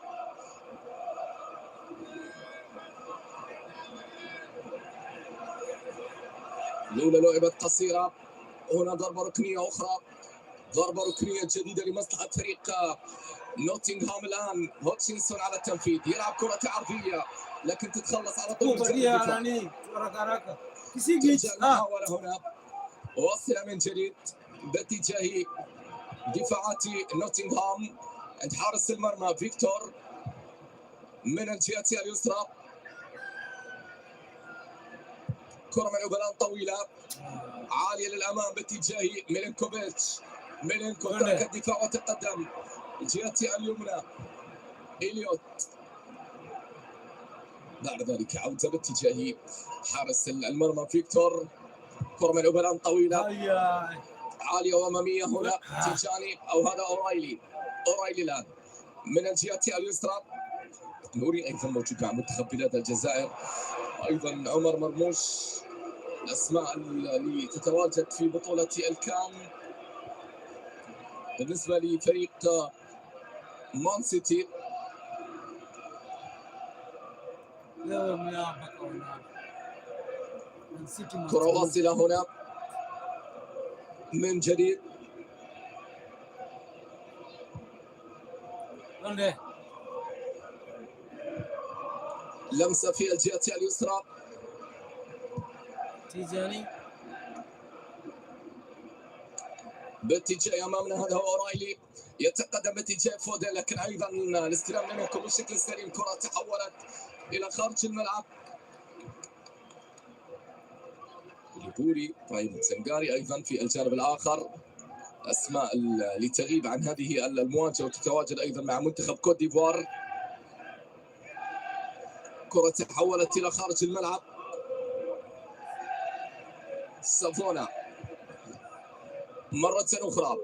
[SPEAKER 5] لولا لعبت قصيرة. هنا ضربة ركنية أخرى. ضربة ركنية جديدة لمصلحة فريق نوتنغهام الآن. هوتشنسون على التنفيذ. يلعب كرة عرضية لكن تتخلص على طول. ترجع المحاولة هنا. وصل من جديد باتجاه دفاعات نوتنغهام عند حارس المرمى فيكتور من الجهة اليسرى. كرة ملعوبة الآن طويلة عالية للأمام باتجاه ميلينكوفيتش. ميلينكو ترك الدفاع وتقدم الجهة اليمنى. إليوت بعد ذلك عودة باتجاه حارس المرمى فيكتور. كرة ملعوبة الآن طويلة عالية وأمامية هنا تيجاني أو هذا أورايلي الآن من الجهة اليسرى. نوري أيضا موجود مع منتخب بلاد الجزائر. أيضا عمر مرموش. الأسماء اللي تتواجد في بطولة الكان بالنسبة لفريق مان سيتي. كرة واصلة هنا من جديد. لمسة في الجهة اليسرى.
[SPEAKER 20] تيجاني
[SPEAKER 5] باتجاه امامنا هذا هو اورايلي. يتقدم باتجاه فودن لكن ايضا الاستلام لم يكن بشكل سليم. كرة تحولت الى خارج الملعب. ليبوري طيب سنغاري ايضا في الجانب الاخر. اسماء اللي تغيب عن هذه المواجهه وتتواجد ايضا مع منتخب كوت ديفوار. كرة تحولت الى خارج الملعب. سافونا مرة أخرى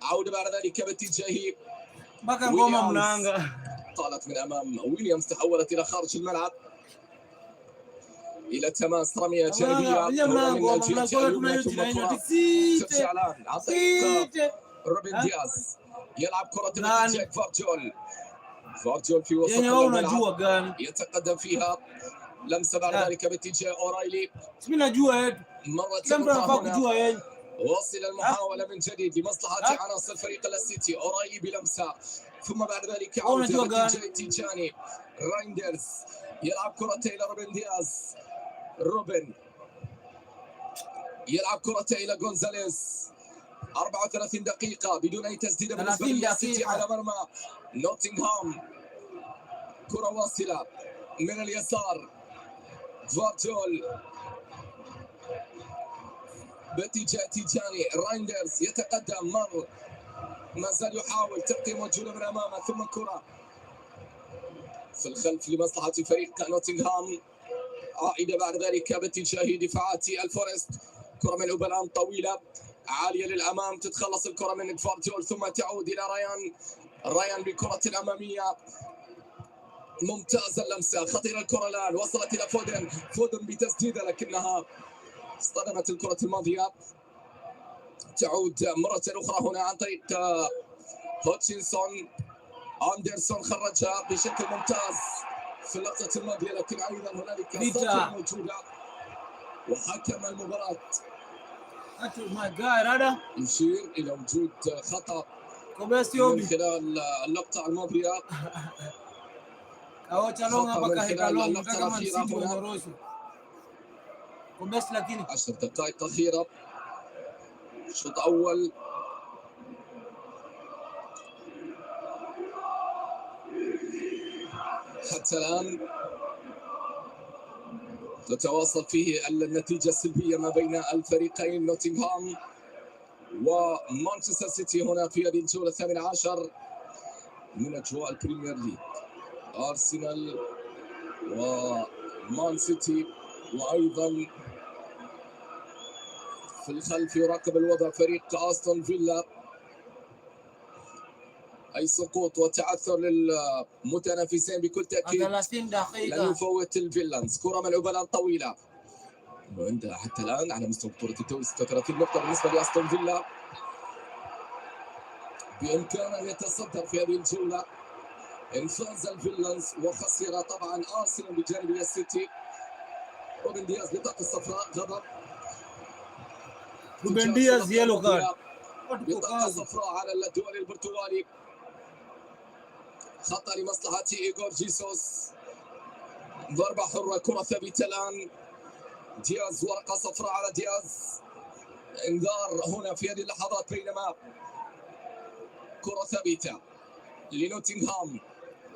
[SPEAKER 5] عودة بعد ذلك باتجاه ويليامز. طالت من أمام ويليامز تحولت إلى خارج الملعب. إلى تماس رمية جانبية من الجهة اليمنى ثم كرة ترجع الآن عن طريق روبن دياز. يلعب كرة باتجاه فارجول في وسط الملعب يتقدم فيها. لمسة بعد ذلك باتجاه أورايلي. مرة أخرى هنا وصل المحاولة من جديد لمصلحة عناصر فريق السيتي. أورايلي بلمسة ثم بعد ذلك عودة باتجاه تيجاني. رايندرز يلعب كرة إلى روبن دياز. روبن يلعب كرة إلى غونزاليز. 34 دقيقة بدون أي تسديدة بالنسبة للسيتي على مرمى نوتنغهام. كرة واصلة من اليسار. فارجول باتجاه تيجاني. رايندرز يتقدم ما زال يحاول تغطية موجودة من أمامه ثم كرة في الخلف لمصلحة فريق نوتنغهام. عائدة بعد ذلك باتجاه دفاعات الفورست. كرة ملعوبة الآن طويلة عالية للأمام. تتخلص الكرة من فارجول ثم تعود إلى ريان بكرة الأمامية. ممتازة اللمسة خطيرة الكرة الآن وصلت إلى فودن بتسديدة لكنها اصطدمت الكرة الماضية. تعود مرة أخرى هنا عن طريق هوتشنسون. أندرسون خرجها بشكل ممتاز. في اللقطة الماضية، لكن أيضا هنالك
[SPEAKER 20] بيتا.
[SPEAKER 5] أصابع موجودة، وحكم المباراة
[SPEAKER 20] ماي جاد هذا
[SPEAKER 5] يشير إلى وجود خطأ
[SPEAKER 20] كوبيس
[SPEAKER 5] من
[SPEAKER 20] يوبي
[SPEAKER 5] خلال اللقطة الماضية.
[SPEAKER 20] awacha long
[SPEAKER 5] خطأ
[SPEAKER 20] hapa
[SPEAKER 5] من
[SPEAKER 20] kaheka
[SPEAKER 5] خلال
[SPEAKER 20] long
[SPEAKER 5] اللقطة
[SPEAKER 20] nataka Man
[SPEAKER 5] الأخيرة
[SPEAKER 20] City
[SPEAKER 5] هنا.
[SPEAKER 20] wanyoroshe كوبيس lakini
[SPEAKER 5] 10 دقائق أخيرة شوط أول. حتى الآن تتواصل فيه النتيجة السلبية ما بين الفريقين نوتنغهام ومانشستر سيتي هنا في هذه الجولة 18 من أجواء البريمير ليج. أرسنال ومان سيتي، وأيضا في الخلف يراقب الوضع فريق أستون فيلا. أي سقوط وتعثر للمتنافسين بكل تأكيد
[SPEAKER 20] 30
[SPEAKER 5] لن
[SPEAKER 20] دقيقة
[SPEAKER 5] يفوت الفيلانز. كرة ملعوبة الآن طويلة، وعندها حتى الآن على مستوى بطولة الدوري 36 نقطة بالنسبة لأستون فيلا. بإمكانه أن يتصدر في هذه الجولة إن فاز الفيلانز وخسر طبعا أرسنال بجانب السيتي. روبن دياز بطاقة الصفراء، غضب.
[SPEAKER 20] روبن دياز يلو كارد
[SPEAKER 5] بطاقة صفراء على الدولي البرتغالي. خطأ لمصلحة إيغور جيسوس. ضربة حرة، كرة ثابتة الآن. دياز ورقة صفراء على دياز. انذار هنا في هذه اللحظات، بينما كرة ثابتة لنوتنغهام.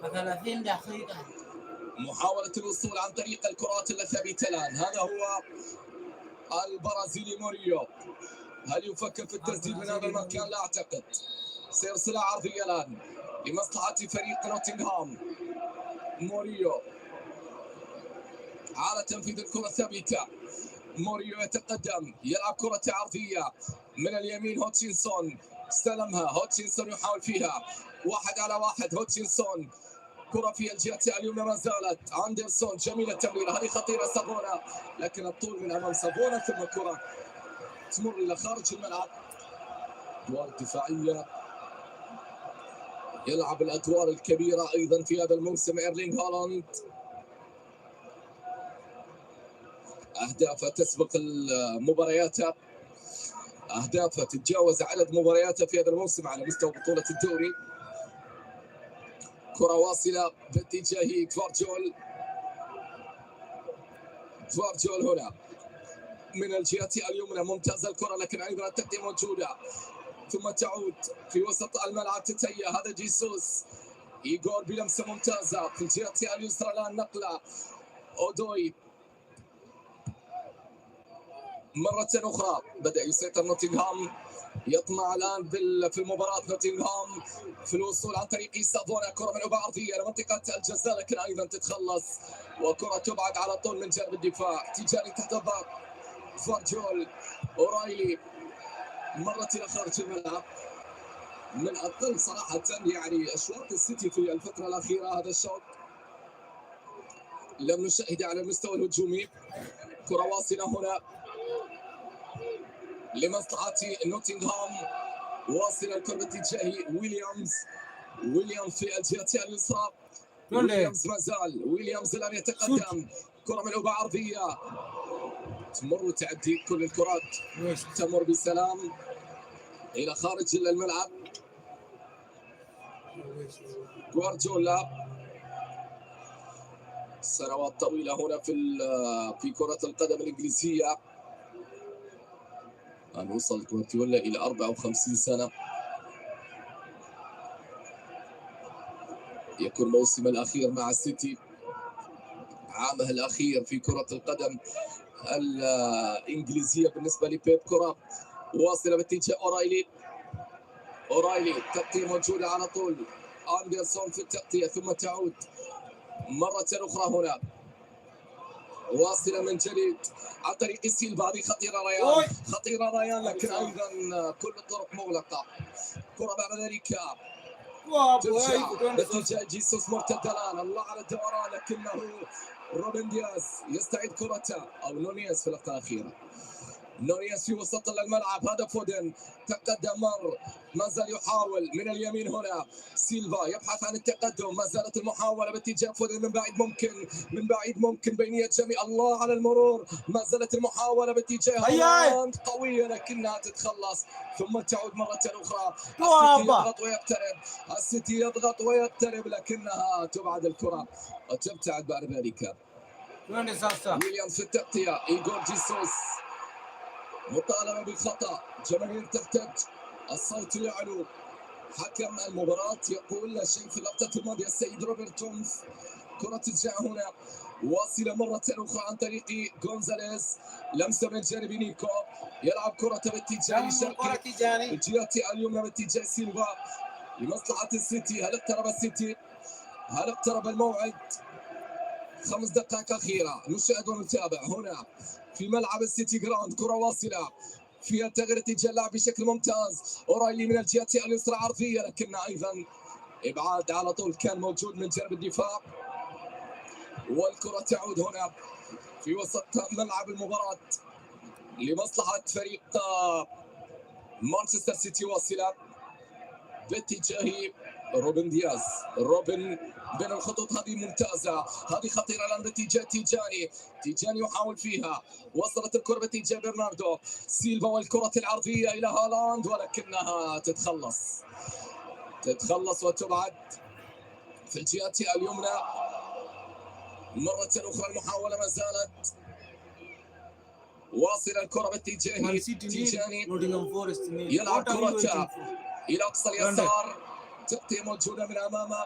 [SPEAKER 20] 30 دقيقة
[SPEAKER 5] محاولة الوصول عن طريق الكرات الثابتة الآن. هذا هو البرازيلي موريو. هل يفكر في التسديد من هذا المكان؟ لا أعتقد. سيرسلها عرضية الآن لمصلحة فريق نوتنغهام. موريو على تنفيذ الكرة الثابتة. موريو يتقدم، يلعب كرة عرضية من اليمين. هوتشنسون استلمها، هوتشنسون يحاول فيها 1 على 1. هوتشنسون، كرة في الجهة اليمنى ما زالت. أندرسون، جميلة التمريرة هذه خطيرة. سافونا، لكن الطول من أمام سافونا، ثم كرة تمر إلى خارج الملعب. أدوار دفاعية، يلعب الأدوار الكبيرة أيضا في هذا الموسم إيرلينغ هالاند. أهدافه تسبق المباريات، أهدافه تتجاوز عدد مبارياته في هذا الموسم على مستوى بطولة الدوري. كرة واصلة باتجاه كفارجول. كفارجول هنا من الجهة اليمنى، ممتازة الكرة، لكن أيضا التقديم موجودة، ثم تعود في وسط الملعب. تتهيأ، هذا جيسوس. إيغور بلمسة ممتازة في الجهة اليسرى الآن. نقلة أودوي مرة أخرى. بدأ يسيطر نوتنغهام، يطمع الآن في المباراة. نوتنغهام في الوصول عن طريق سافونا. كرة ملعوبة عرضية لمنطقة الجزاء، لكن أيضا تتخلص، وكرة تبعد على طول من جانب الدفاع. تجاري تحت الضغط. فارجول، أورايلي مرت إلى خارج الملعب. من أقل صراحة يعني أشواط السيتي في الفترة الأخيرة. هذا الشوط لم نشاهد على المستوى الهجومي. كرة واصلة هنا لمصلحة نوتنغهام. واصل الكرة باتجاه ويليامز. ويليامز في الجهة اليسرى. ويليامز ما زال. ويليامز الآن يتقدم. كرة ملعوبة عرضية تمر وتعدي. كل الكرات تمر بسلام إلى خارج الملعب. جوارديولا سنوات طويلة هنا في كرة القدم الإنجليزية. أن وصل جوارديولا إلى 54 سنة. يكون موسم الأخير مع السيتي، عامه الأخير في كرة القدم الإنجليزية بالنسبة لبيب. كرة واصلة باتجاه أورايلي. أورايلي تغطية موجودة على طول. أندرسون في التغطية، ثم تعود مرة أخرى هنا. واصلة من جديد عن طريق سيلفا. هذه خطيرة ريان، خطيرة ريان، لكن أيضا كل الطرق مغلقة. كرة بعد ذلك ترجع باتجاه جيسوس. مرتدة الآن، الله على الدوران، لكنه روبن دياز يستعيد كرته، أو نونيز في اللقطة الأخيرة. نونيز في وسط الملعب، هذا فودن تقدم ما زال يحاول من اليمين هنا. سيلفا يبحث عن التقدم، ما زالت المحاولة باتجاه فودن من بعيد، ممكن بينية جميع. الله على المرور، ما زالت المحاولة باتجاه هولاند قوية لكنها تتخلص ثم تعود مرة أخرى. السيتي يضغط ويقترب لكنها تبعد الكرة وتبتعد بعد ذلك. ويليام في التغطية، إيغور جيسوس مطالبة بالخطأ، جماهير تحتج، الصوت يعلو. حكم المباراة يقول لا شيء في اللقطة الماضية السيد روبرت جونز. كرة ترجع هنا واصلة مرة أخرى عن طريق غونزاليز، لمسة من جانب نيكو، يلعب كرة باتجاه شرقي الجهة اليمنى باتجاه سيلفا لمصلحة السيتي. هل اقترب السيتي؟ هل اقترب الموعد؟ 5 دقائق أخيرة نشاهد ونتابع هنا في ملعب السيتي جراوند. كرة واصلة فيها تغيير اتجاه اللعب بشكل ممتاز. أورايلي من الجهة اليسرى عرضية لكن أيضا إبعاد على طول كان موجود من جانب الدفاع. والكرة تعود هنا في وسط ملعب المباراة لمصلحة فريق مانشستر سيتي. واصلة باتجاه روبن دياز. روبن بين الخطوط، هذه ممتازة، هذه خطيرة الآن باتجاه تيجاني يحاول فيها. وصلت الكرة باتجاه برناردو سيلفا والكرة العرضية إلى هالاند ولكنها تتخلص وتبعد في الجهة اليمنى مرة أخرى. المحاولة ما زالت واصل الكرة باتجاه تيجاني، يلعب كرة إلى أقصى اليسار، تغطية موجودة من أمامه.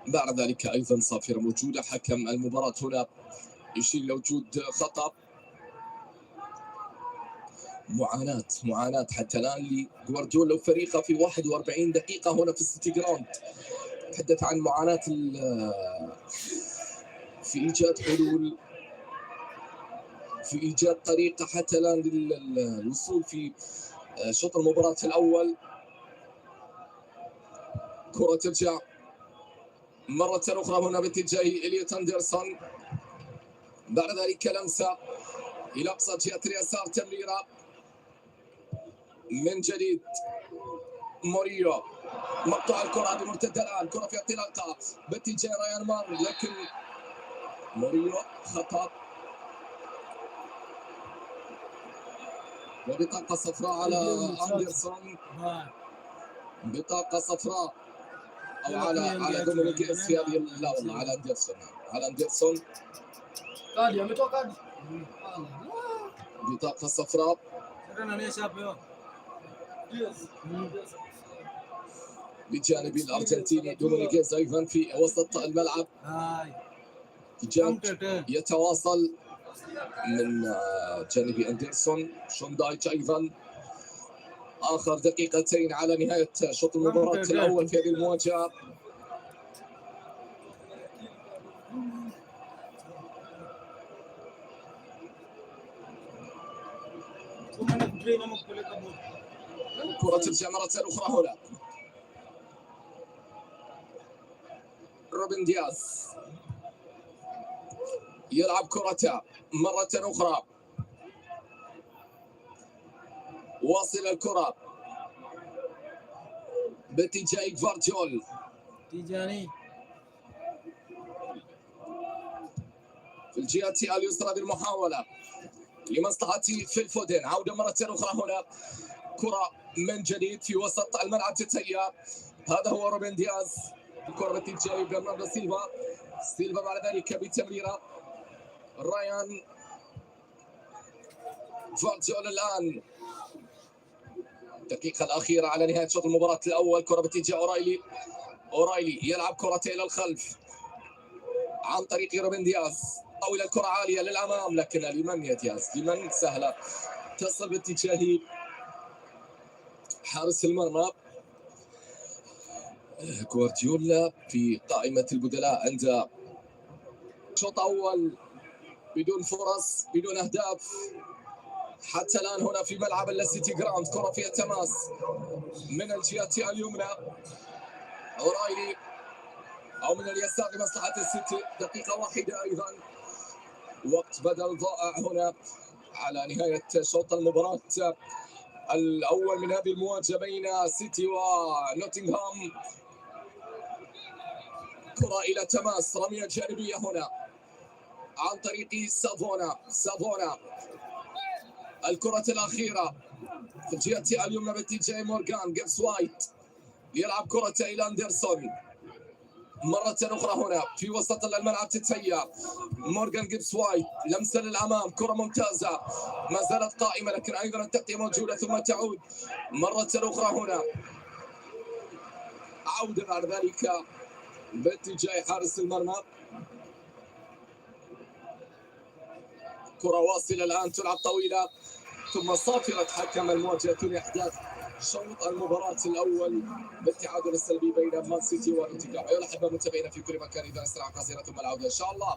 [SPEAKER 5] بعد ذلك أيضا صافرة موجودة. حكم المباراة هنا يشير لوجود خطأ. معاناة حتى الآن لجوارديولا وفريقه في 41 دقيقة هنا في السيتي جراوند. تحدث عن معاناة في إيجاد حلول، في إيجاد طريقة حتى الآن للوصول في شوط المباراة الأول. كرة ترجع مرة أخرى هنا باتجاه إليوت أندرسون. بعد ذلك لمسة إلى أقصى جهة اليسار، تمريرة من جديد موريو، مقطع الكرة هذه مرتدة الآن، كرة في انطلاقة باتجاه ريان مار لكن موريو خطأ وبطاقة صفراء على أندرسون. بطاقة صفراء أو على دومينيكيز في هذه، لا والله على أندرسون بطاقة صفراء. بجانب الأرجنتيني دومينيكيز أيضا في وسط الملعب. يتواصل من جانب أندرسون. شوندايتش أيضا آخر دقيقتين على نهاية شوط المباراة الأول في هذه المواجهة. كرة ترجع مرة أخرى هنا. روبن دياز يلعب كرة مرة أخرى، واصل الكرة باتجاه جفارديول.
[SPEAKER 20] تيجاني
[SPEAKER 5] في الجهة اليسرى بالمحاولة لمصلحة فيل فودن. عودة مرة أخرى هنا، كرة من جديد في وسط الملعب تتهيأ. هذا هو روبن دياز. الكرة باتجاه برناردو سيلفا بعد ذلك بتمريرة رايان فارديول. الآن الدقيقة الأخيرة على نهاية شوط المباراة الأول. كرة باتجاه أورايلي يلعب كرة إلى الخلف عن طريق روبن دياز، أو إلى الكرة عالية للأمام لكن لمن يا دياز؟ لمن؟ سهلة تصل باتجاه حارس المرمى. جوارديولا في قائمة البدلاء عند شوط أول بدون فرص، بدون أهداف. حتى الآن هنا في ملعب السيتي جراوند، كرة فيها تماس من الجهة اليمنى، أورايلي أو من اليسار لمصلحة السيتي. دقيقة واحدة أيضا، وقت بدل ضائع هنا على نهاية شوط المباراة الأول من هذه المواجهة بين سيتي ونوتنغهام. كرة إلى تماس، رمية جانبية هنا عن طريق سافونا. الكرة الأخيرة في الجهة اليمنى باتجاه مورغان. جيبس وايت يلعب كرة إلى أندرسون مرة أخرى هنا في وسط الملعب، تتهيأ مورغان. جيبس وايت لمسة للأمام، كرة ممتازة ما زالت قائمة، لكن أيضا التغطية موجودة، ثم تعود مرة أخرى هنا، عودة بعد ذلك باتجاه حارس المرمى. كرة واصلة الآن، تلعب طويلة، ثم صافرة حكم المواجهة لإحداث شوط المباراة الأول بالتعادل السلبي بين مان سيتي ونوتنغهام. أيها الأحبة المتابعين في كل مكان، إذا استراحة قصيرة ثم العودة إن شاء الله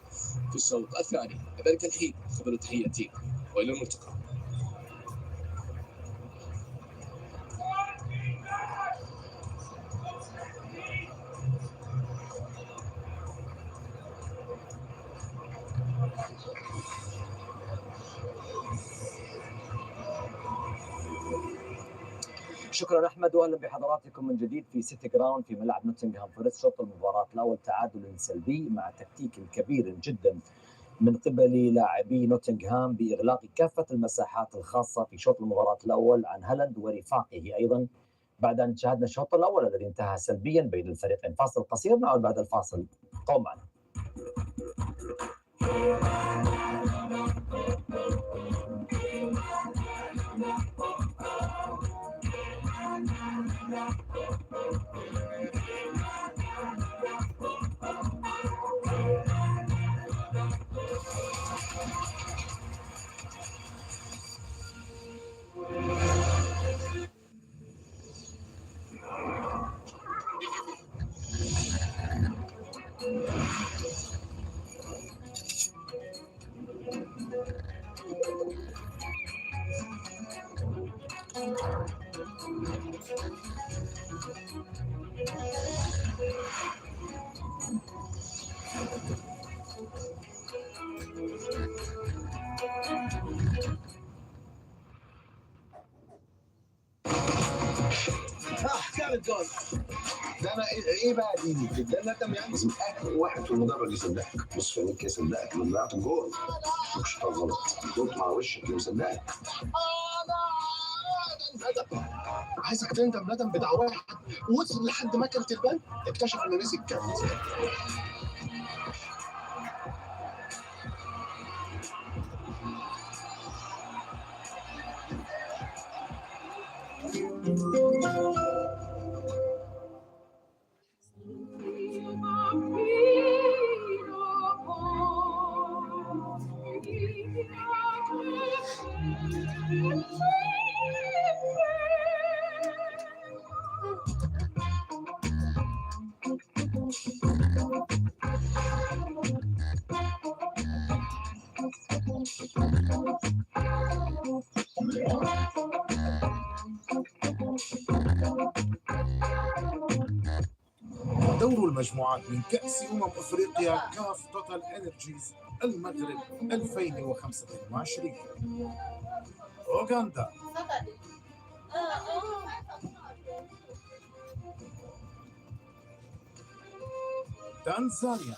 [SPEAKER 5] في الشوط الثاني. لذلك الحين قبل تحياتي وإلى الملتقى.
[SPEAKER 7] شكرا احمد، واهلا بحضراتكم من جديد في سيتي جراوند في ملعب نوتنغهام فورست. شوط المباراه الاول تعادل سلبي مع تكتيك كبير جدا من قبل لاعبي نوتنغهام باغلاق كافه المساحات الخاصه في شوط المباراه الاول عن هالاند ورفاقه ايضا، بعد ان شاهدنا الشوط الاول الذي انتهى سلبيا بين الفريقين. فاصل قصير، نعود بعد الفاصل، قوم معنا.
[SPEAKER 11] كان الجول ده انا ايه بقى دي؟ ده انا تم يعني لازم اخر واحد في المدرج يصدقك. بص فينيك يصدقك من ضيعت الجول، مش غلط، دوت مع وشك يصدقك. عايزك تندم ندم بتاع واحد وصل لحد مكنه البنك اكتشف انه نسي الكارت.
[SPEAKER 15] دور المجموعات من كأس أفريقيا كاف توتال انرجيز المغرب 2025. أوغندا، تنزانيا،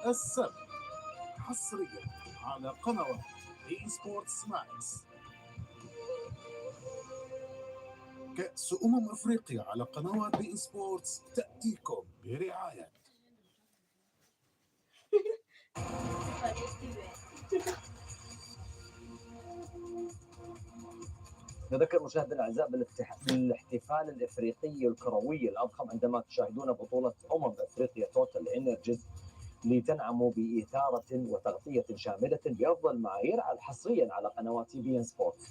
[SPEAKER 15] السبت حصريا على قنوات اي سبورتس ماكس. كأس أفريقيا على قنوات بي سبورتس تأتيكم برعاية
[SPEAKER 7] نذكر مشاهدينا الاعزاء بالاحتفال الافريقي الكروي الاضخم عندما تشاهدون بطوله افريقيا توتال انرجيز لتنعموا باثاره وتغطيه شامله بافضل معايير حصريا على قنوات بي ان سبورتس.